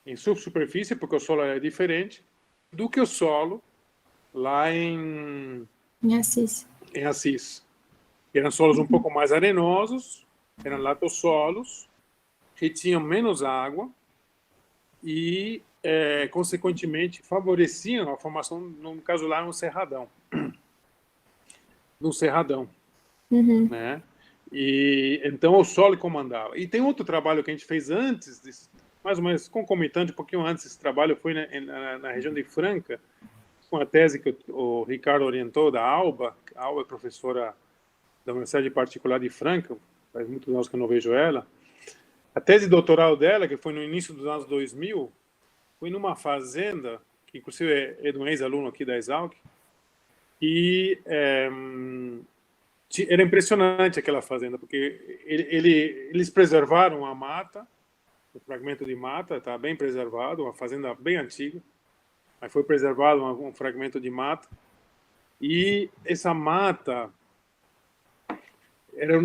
em subsuperfície, porque o solo era diferente, do que o solo lá em Assis. Eram solos um pouco mais arenosos, eram latossolos, que tinham menos água e, consequentemente, favoreciam a formação, no caso lá, no cerradão. Né? E então o solo comandava. E tem outro trabalho que a gente fez antes, mais ou menos concomitante, um pouquinho antes desse trabalho, foi na região de Franca, com a tese que o Ricardo orientou da Alba. A Alba é professora da Universidade Particular de Franca, faz muitos anos que eu não vejo ela. A tese doutoral dela, que foi no início dos anos 2000, foi numa fazenda, que inclusive é de um ex-aluno aqui da Exalc, e era impressionante aquela fazenda, porque eles preservaram a mata, o fragmento de mata está bem preservado, uma fazenda bem antiga, mas foi preservado um fragmento de mata, e essa mata era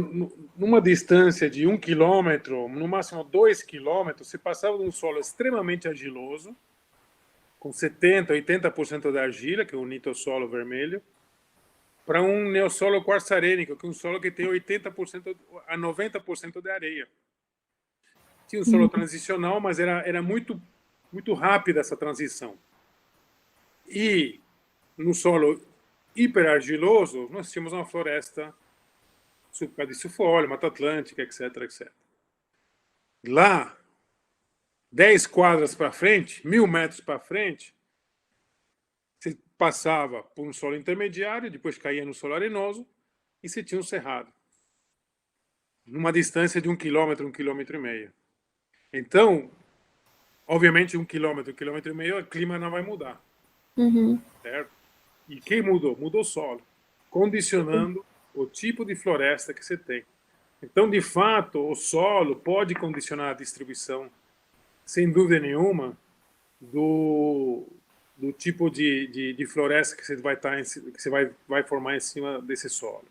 numa distância de 1 quilômetro, no máximo 2 quilômetros, se passava de um solo extremamente argiloso, com 70%, 80% da argila, que é o nitossolo vermelho, para um neossolo quartzarênico, que é um solo que tem 80% a 90% de areia. Tinha um solo transicional, mas era muito, muito rápida essa transição. E no solo hiperargiloso, nós tínhamos uma floresta subcaducifolha, Mata Atlântica, etc, etc. Lá, 10 quadras para frente, 1.000 metros para frente, você passava por um solo intermediário, depois caía no solo arenoso, e você tinha um cerrado. Numa distância de 1 quilômetro, 1,5 quilômetros. Então, obviamente, 1 quilômetro, 1,5 quilômetros, o clima não vai mudar. Certo? E quem mudou? Mudou o solo, condicionando o tipo de floresta que você tem. Então, de fato, o solo pode condicionar a distribuição, sem dúvida nenhuma, do tipo de floresta que você vai formar em cima desse solo.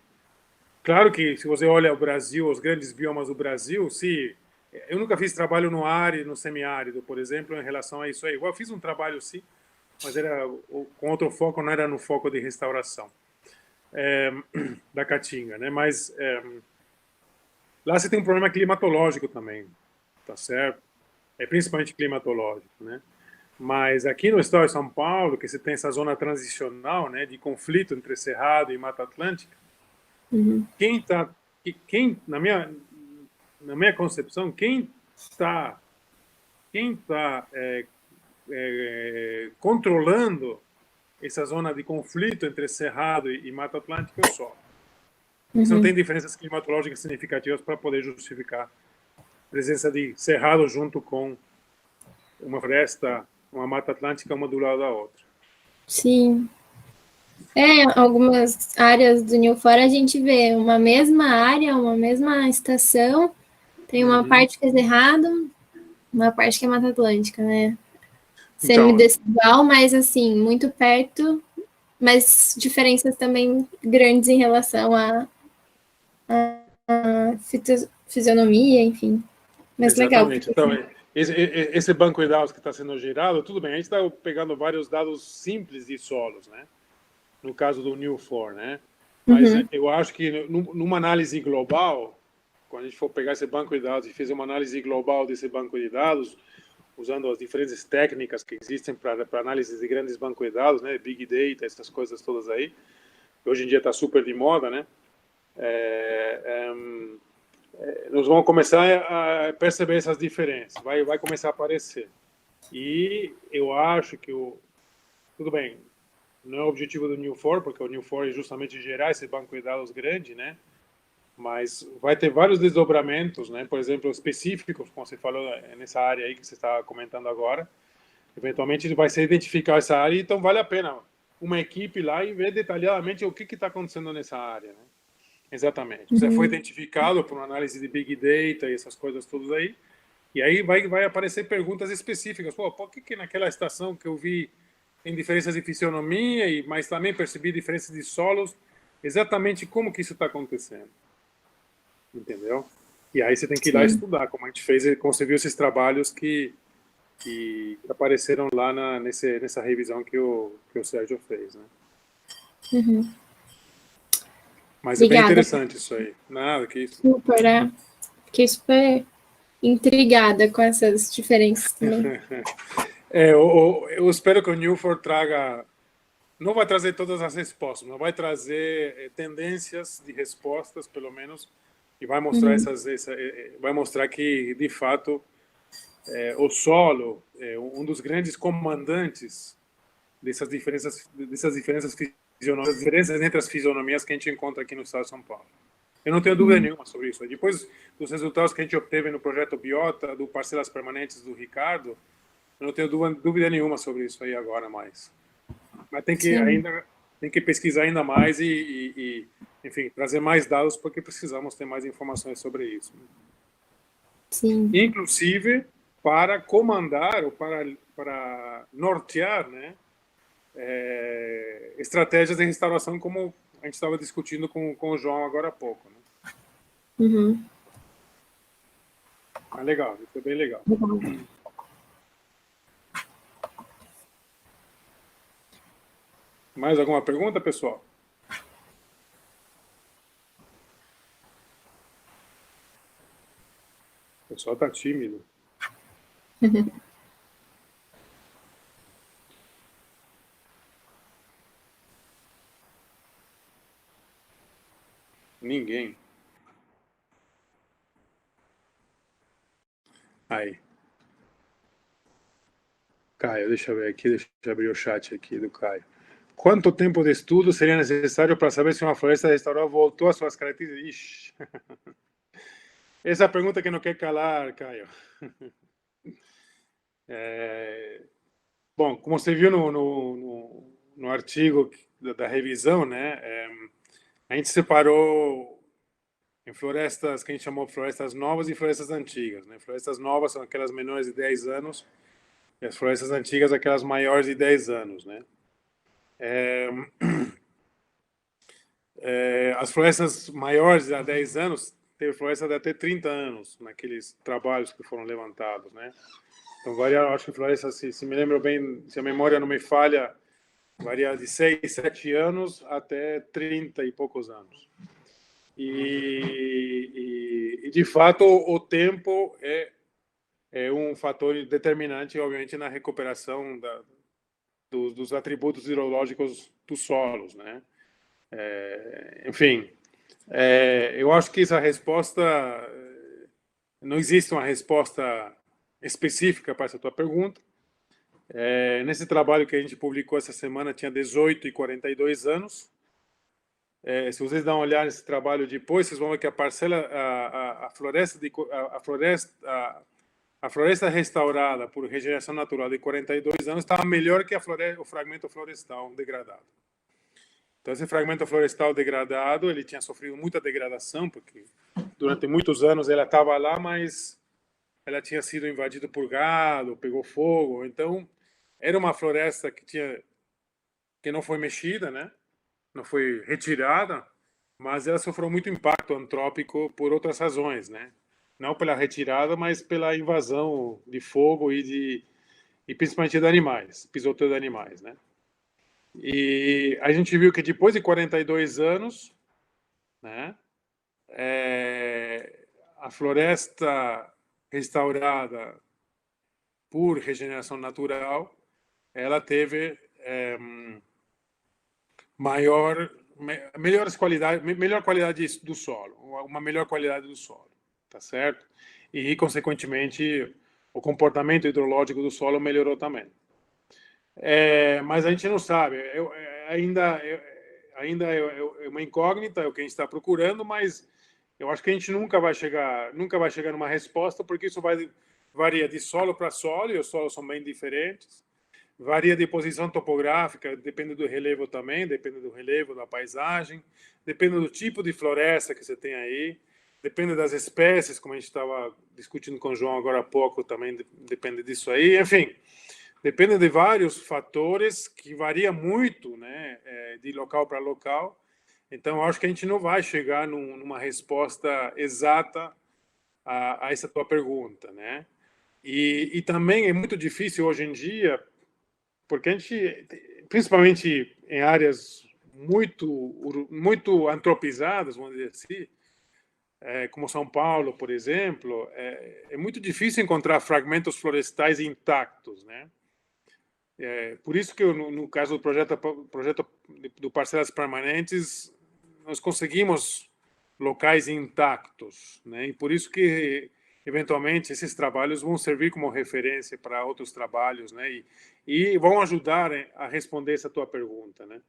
Claro que, se você olha o Brasil, os grandes biomas do Brasil, eu nunca fiz trabalho no árido, no semiárido, por exemplo, em relação a isso aí. Eu fiz um trabalho, sim, mas era com outro foco, não era no foco de restauração da Caatinga, né? Mas lá você tem um problema climatológico também, tá certo? Principalmente climatológico, né? Mas aqui no estado de São Paulo, que você tem essa zona transicional, né, de conflito entre Cerrado e Mata Atlântica, na minha concepção, quem está controlando essa zona de conflito entre Cerrado e Mata Atlântica é o solo. Isso não tem diferenças climatológicas significativas para poder justificar a presença de Cerrado junto com uma floresta, uma Mata Atlântica, uma do lado da outra. Sim. Algumas áreas do New Flora a gente vê uma mesma área, uma mesma estação, tem uma parte que é Cerrado, uma parte que é Mata Atlântica, né? Semidecidual, mas assim, muito perto, mas diferenças também grandes em relação à fisionomia, enfim. Mas exatamente. Legal. Então, esse banco de dados que está sendo gerado, tudo bem, a gente está pegando vários dados simples de solos, né? No caso do New Flora, né? Mas eu acho que numa análise global, quando a gente for pegar esse banco de dados e fazer uma análise global desse banco de dados, usando as diferentes técnicas que existem para análise de grandes bancos de dados, né? Big Data, essas coisas todas aí, que hoje em dia está super de moda, né? Nós vamos começar a perceber essas diferenças, vai começar a aparecer. E eu acho que tudo bem, não é o objetivo do New4, porque o New4 é justamente gerar esse banco de dados grande, né? Mas vai ter vários desdobramentos, né? Por exemplo, específicos, como você falou nessa área aí que você está comentando agora. Eventualmente vai ser identificar essa área, então vale a pena uma equipe lá e ver detalhadamente o que está acontecendo nessa área, né? Exatamente. Você foi identificado por uma análise de Big Data e essas coisas todas aí, e aí vai aparecer perguntas específicas. Pô, por que naquela estação que eu vi tem diferenças de fisionomia, mas também percebi diferenças de solos? Exatamente como que isso está acontecendo? Entendeu? E aí você tem que ir lá estudar, como a gente fez, como você viu esses trabalhos que apareceram lá nessa revisão que o Sérgio fez, né? Uhum. Mas Obrigada. É bem interessante isso aí. Nada, que isso. Super, fiquei super intrigada com essas diferenças também. Eu espero que o New4 traga, não vai trazer todas as respostas, mas vai trazer tendências de respostas, pelo menos, e vai mostrar vai mostrar que, de fato, o solo é um dos grandes comandantes dessas diferenças fisionômicas, diferenças entre as fisionomias que a gente encontra aqui no estado de São Paulo. Eu não tenho dúvida nenhuma sobre isso. Depois dos resultados que a gente obteve no projeto Biota, do Parcelas Permanentes do Ricardo, eu não tenho dúvida nenhuma sobre isso aí agora mais. Mas tem que pesquisar ainda mais e, enfim, trazer mais dados, porque precisamos ter mais informações sobre isso. Sim. Inclusive para comandar ou para nortear, né, estratégias de restauração, como a gente estava discutindo com o João agora há pouco. Né? Ah, legal, isso é bem legal. Mais alguma pergunta, pessoal? O pessoal está tímido. Ninguém. Aí. Caio, deixa eu ver aqui, deixa eu abrir o chat aqui do Caio. Quanto tempo de estudo seria necessário para saber se uma floresta restaurada voltou às suas características? Ixi. Essa é a pergunta que não quer calar, Caio. Bom, como você viu no artigo da revisão, né, a gente separou em florestas que a gente chamou de florestas novas e florestas antigas. Né? Florestas novas são aquelas menores de 10 anos e as florestas antigas aquelas maiores de 10 anos. Né? As florestas maiores de 10 anos, teve florestas de até 30 anos naqueles trabalhos que foram levantados. Né? Então, varia, acho que florestas, se me lembro bem, se a memória não me falha, varia de 6, 7 anos até 30 e poucos anos. E de fato, o tempo é um fator determinante, obviamente, na recuperação dos atributos hidrológicos dos solos, né? Enfim, eu acho que essa resposta, não existe uma resposta específica para essa tua pergunta. Nesse trabalho que a gente publicou essa semana, tinha 18 e 42 anos. Se vocês dão uma olhada nesse trabalho depois, vocês vão ver que a parcela, a floresta restaurada por regeneração natural de 42 anos estava melhor que o fragmento florestal degradado. Então, esse fragmento florestal degradado, ele tinha sofrido muita degradação, porque durante muitos anos ela estava lá, mas ela tinha sido invadida por gado, pegou fogo. Então, era uma floresta que não foi mexida, né? Não foi retirada, mas ela sofreu muito impacto antrópico por outras razões, né? Não pela retirada, mas pela invasão de fogo e principalmente de animais, pisoteio de animais, né? E a gente viu que depois de 42 anos, né, a floresta restaurada por regeneração natural, ela teve melhor qualidade do solo, uma melhor qualidade do solo, tá certo? E, consequentemente, o comportamento hidrológico do solo melhorou também. Mas a gente não sabe. Ainda é uma incógnita, é o que a gente está procurando, mas eu acho que a gente nunca vai chegar numa resposta, porque isso varia de solo para solo, e os solos são bem diferentes. Varia de posição topográfica, depende do relevo também, depende do relevo da paisagem, depende do tipo de floresta que você tem aí, depende das espécies, como a gente estava discutindo com o João agora há pouco, também depende disso aí. Enfim, depende de vários fatores que varia muito, né, de local para local. Então, eu acho que a gente não vai chegar numa resposta exata a essa tua pergunta, né? E também é muito difícil hoje em dia, porque a gente, principalmente em áreas muito antropizadas, vamos dizer assim, como São Paulo, por exemplo, é muito difícil encontrar fragmentos florestais intactos, né? Por isso que no caso do projeto do Parcelas Permanentes, nós conseguimos locais intactos, né? E por isso que eventualmente esses trabalhos vão servir como referência para outros trabalhos, né? E vão ajudar a responder essa tua pergunta, né?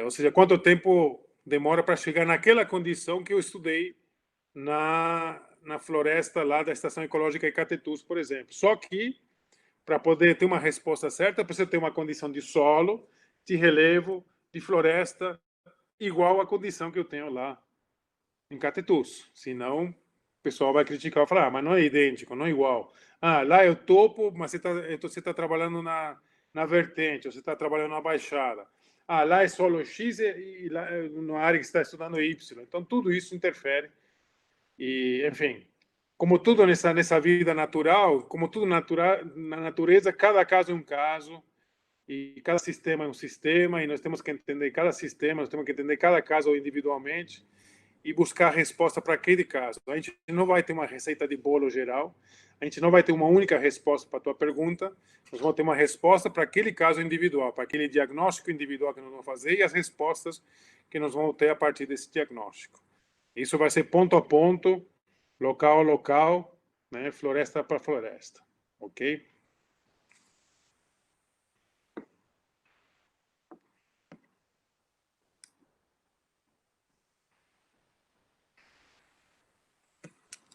Ou seja, quanto tempo demora para chegar naquela condição que eu estudei na floresta lá da Estação Ecológica Icatetus, por exemplo. Só que para poder ter uma resposta certa, precisa ter uma condição de solo, de relevo, de floresta igual à condição que eu tenho lá em Catetus. Senão, o pessoal vai criticar e falar, mas não é idêntico, não é igual. Lá é o topo, mas você está trabalhando na vertente, você está trabalhando na baixada. Lá é solo X e lá, na área que você está estudando Y. Então, tudo isso interfere. E, enfim, como tudo nessa vida natural, como tudo na natureza, cada caso é um caso, e cada sistema é um sistema, e nós temos que entender cada sistema, nós temos que entender cada caso individualmente, e buscar a resposta para aquele caso. A gente não vai ter uma receita de bolo geral, a gente não vai ter uma única resposta para a tua pergunta, nós vamos ter uma resposta para aquele caso individual, para aquele diagnóstico individual que nós vamos fazer e as respostas que nós vamos ter a partir desse diagnóstico. Isso vai ser ponto a ponto, local a local, né, floresta para floresta, ok?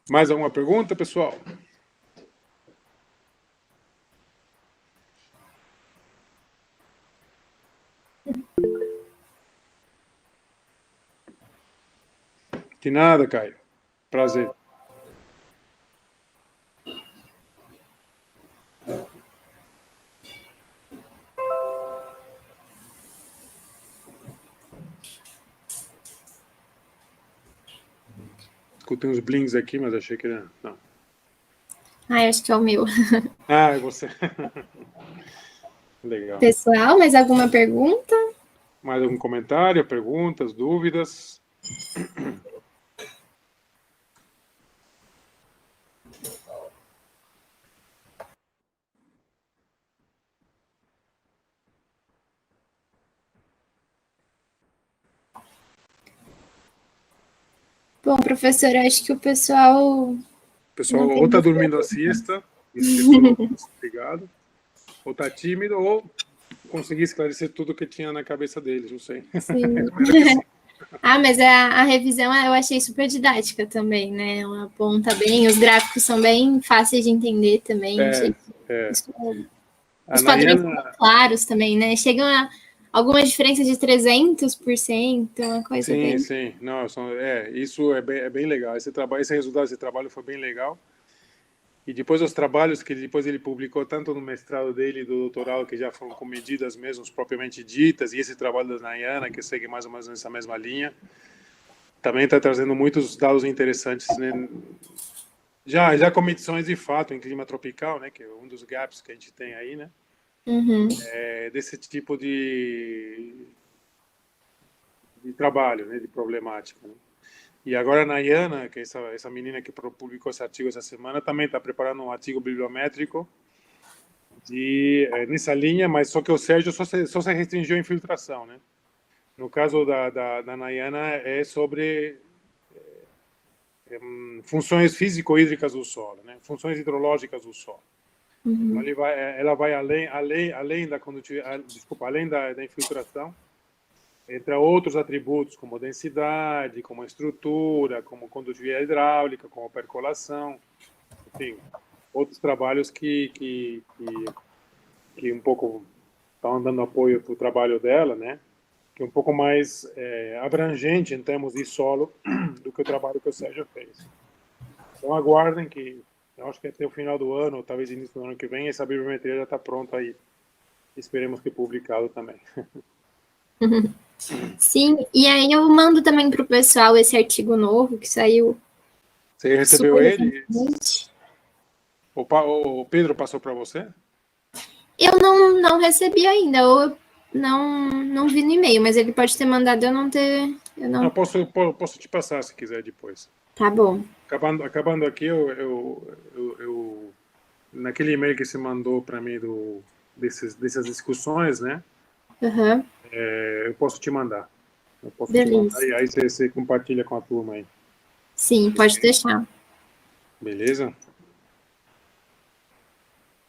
Mais alguma pergunta, pessoal? De nada, Caio. Prazer. Escutei uns blings aqui, mas achei que era... Não. Acho que é o meu. É você. Legal. Pessoal, mais alguma pergunta? Mais algum comentário, perguntas, dúvidas? Bom, professor, acho que o pessoal... O pessoal ou está dormindo a siesta, obrigado, ou está tímido, ou consegui esclarecer tudo que tinha na cabeça deles, não sei. Sim. Mas a revisão eu achei super didática também, né? Ela aponta bem, os gráficos são bem fáceis de entender também. Os padrões são claros também, né? Chegam a algumas diferenças de 300%, uma coisa bem... Sim. Não, isso é bem legal. Esse resultado desse trabalho foi bem legal. E depois os trabalhos que depois ele publicou, tanto no mestrado dele e do doutorado, que já foram com medidas mesmo propriamente ditas, e esse trabalho da Nayana, que segue mais ou menos nessa mesma linha, também está trazendo muitos dados interessantes, né? Já com medições de fato em clima tropical, né, que é um dos gaps que a gente tem aí, né? Uhum. Desse tipo de trabalho, né, de problemática, né? E agora a Nayana, que é essa menina que publicou esse artigo essa semana, também está preparando um artigo bibliométrico nessa linha, mas só que o Sérgio só se restringiu à infiltração, né? No caso da Nayana é sobre funções físico-hídricas do solo, né? Funções hidrológicas do solo. Uhum. Ela vai além da além da infiltração, entre outros atributos, como densidade, como estrutura, como condutividade hidráulica, como percolação, enfim, outros trabalhos que um pouco estão dando apoio para o trabalho dela, né? Que é um pouco mais abrangente em termos de solo do que o trabalho que o Sérgio fez. Então, aguardem que, eu acho que até o final do ano, ou talvez início do ano que vem, essa bibliometria já está pronta aí. Esperemos que publicado também. Sim, e aí eu mando também para o pessoal esse artigo novo que saiu. Você recebeu super ele? recentemente. O Pedro passou para você? Eu não recebi ainda, ou eu não vi no e-mail, mas ele pode ter mandado eu não ter. Não, posso te passar se quiser depois. Tá bom. Acabando aqui, eu naquele e-mail que você mandou para mim dessas discussões, né? Uhum. Eu posso te mandar. Beleza. E aí você compartilha com a turma aí. Sim, pode deixar. Beleza?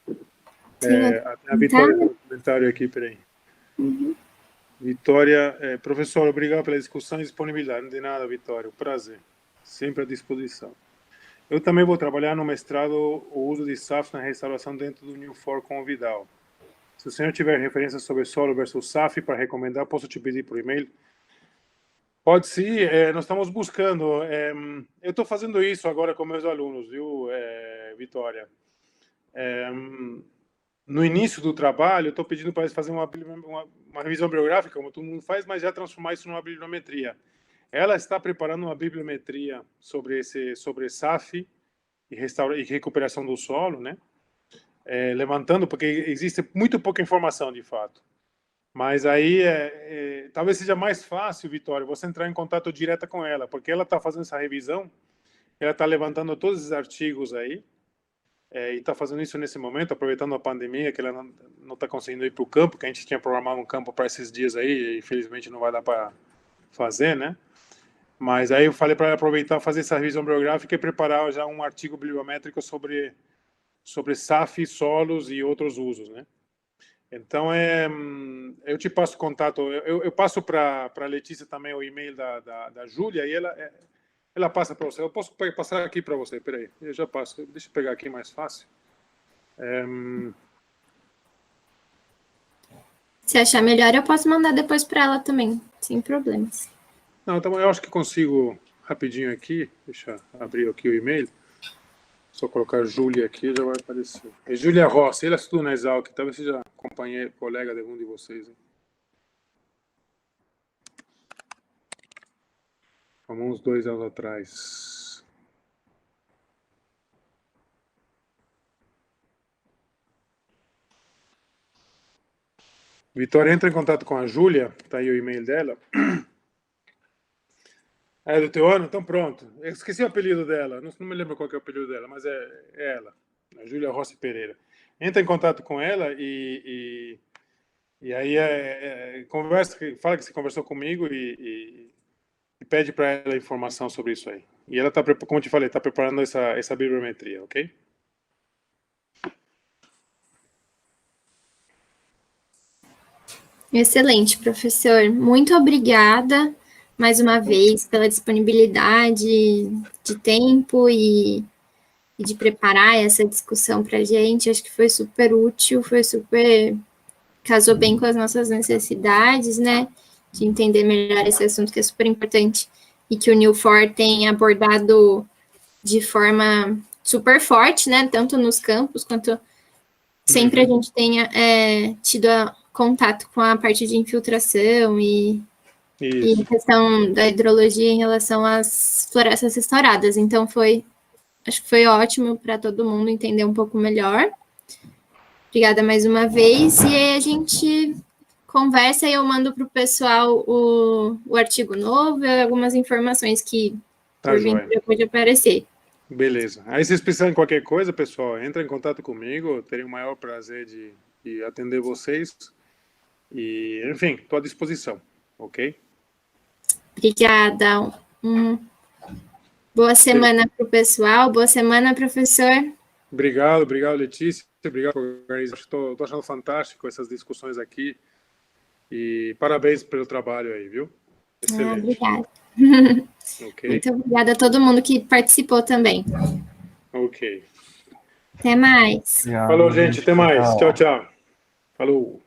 A Sim, Vitória tem um comentário aqui, peraí. Uhum. Vitória, professor, obrigado pela discussão e disponibilidade. Não de nada, Vitória, um prazer. Sempre à disposição. Eu também vou trabalhar no mestrado o uso de SAF na restauração dentro do New4 com o Vidal. Se o senhor tiver referências sobre solo versus SAF para recomendar, posso te pedir por e-mail? Pode sim, nós estamos buscando. Eu estou fazendo isso agora com meus alunos, viu, Vitória? No início do trabalho, eu estou pedindo para eles fazerem uma revisão bibliográfica, como todo mundo faz, mas já transformar isso numa bibliometria. Ela está preparando uma bibliometria sobre SAF e recuperação do solo, né? Levantando, porque existe muito pouca informação, de fato. Mas aí, talvez seja mais fácil, Vitória, você entrar em contato direto com ela, porque ela está fazendo essa revisão, ela está levantando todos esses artigos aí, e está fazendo isso nesse momento, aproveitando a pandemia, que ela não está conseguindo ir para o campo, que a gente tinha programado um campo para esses dias aí, e infelizmente não vai dar para fazer, né? Mas aí eu falei para ela aproveitar, fazer essa revisão bibliográfica e preparar já um artigo bibliométrico sobre SAF, solos e outros usos, né? Então, eu te passo o contato, eu passo para a Letícia também o e-mail da Júlia e ela passa para você. Eu posso passar aqui para você, peraí, eu já passo. Deixa eu pegar aqui mais fácil. Se achar melhor, eu posso mandar depois para ela também, sem problemas. Não, então eu acho que consigo rapidinho aqui. Deixa eu abrir aqui o e-mail. Só colocar Júlia aqui, já vai aparecer. É Júlia Rossi, ela estuda na Exalc, talvez seja companheira, colega de algum de vocês. Hein? Como uns 2 anos atrás. Vitória, entra em contato com a Júlia, tá aí o e-mail dela. É do teu ano? Então pronto. Eu esqueci o apelido dela, não me lembro qual que é o apelido dela, mas é ela, a Júlia Rossi Pereira. Entra em contato com ela e aí conversa, fala que você conversou comigo e pede para ela informação sobre isso aí. E ela está, como eu te falei, está preparando essa bibliometria, ok? Excelente, professor. Muito obrigada mais uma vez pela disponibilidade de tempo e de preparar essa discussão para a gente. Acho que foi super útil, casou bem com as nossas necessidades, né? De entender melhor esse assunto que é super importante e que o New4 tem abordado de forma super forte, né? Tanto nos campos quanto sempre a gente tenha tido contato com a parte de infiltração e a questão da hidrologia em relação às florestas restauradas. Então, acho que foi ótimo para todo mundo entender um pouco melhor. Obrigada mais uma vez. E aí a gente conversa e eu mando para o pessoal o artigo novo e algumas informações que porventura pode aparecer. Beleza. Aí, se vocês precisarem de qualquer coisa, pessoal, entra em contato comigo. Eu terei o maior prazer de atender vocês. E, enfim, estou à disposição, ok? Obrigada. Boa semana para o pessoal. Boa semana, professor. Obrigado, Letícia. obrigado por organizar. Estou achando fantástico essas discussões aqui. E parabéns pelo trabalho aí, viu? Excelente. Obrigada. Ok. Muito obrigada a todo mundo que participou também. Ok. Até mais. Obrigado, Falou, gente. Até mais. Tchau. Tchau, tchau. Falou.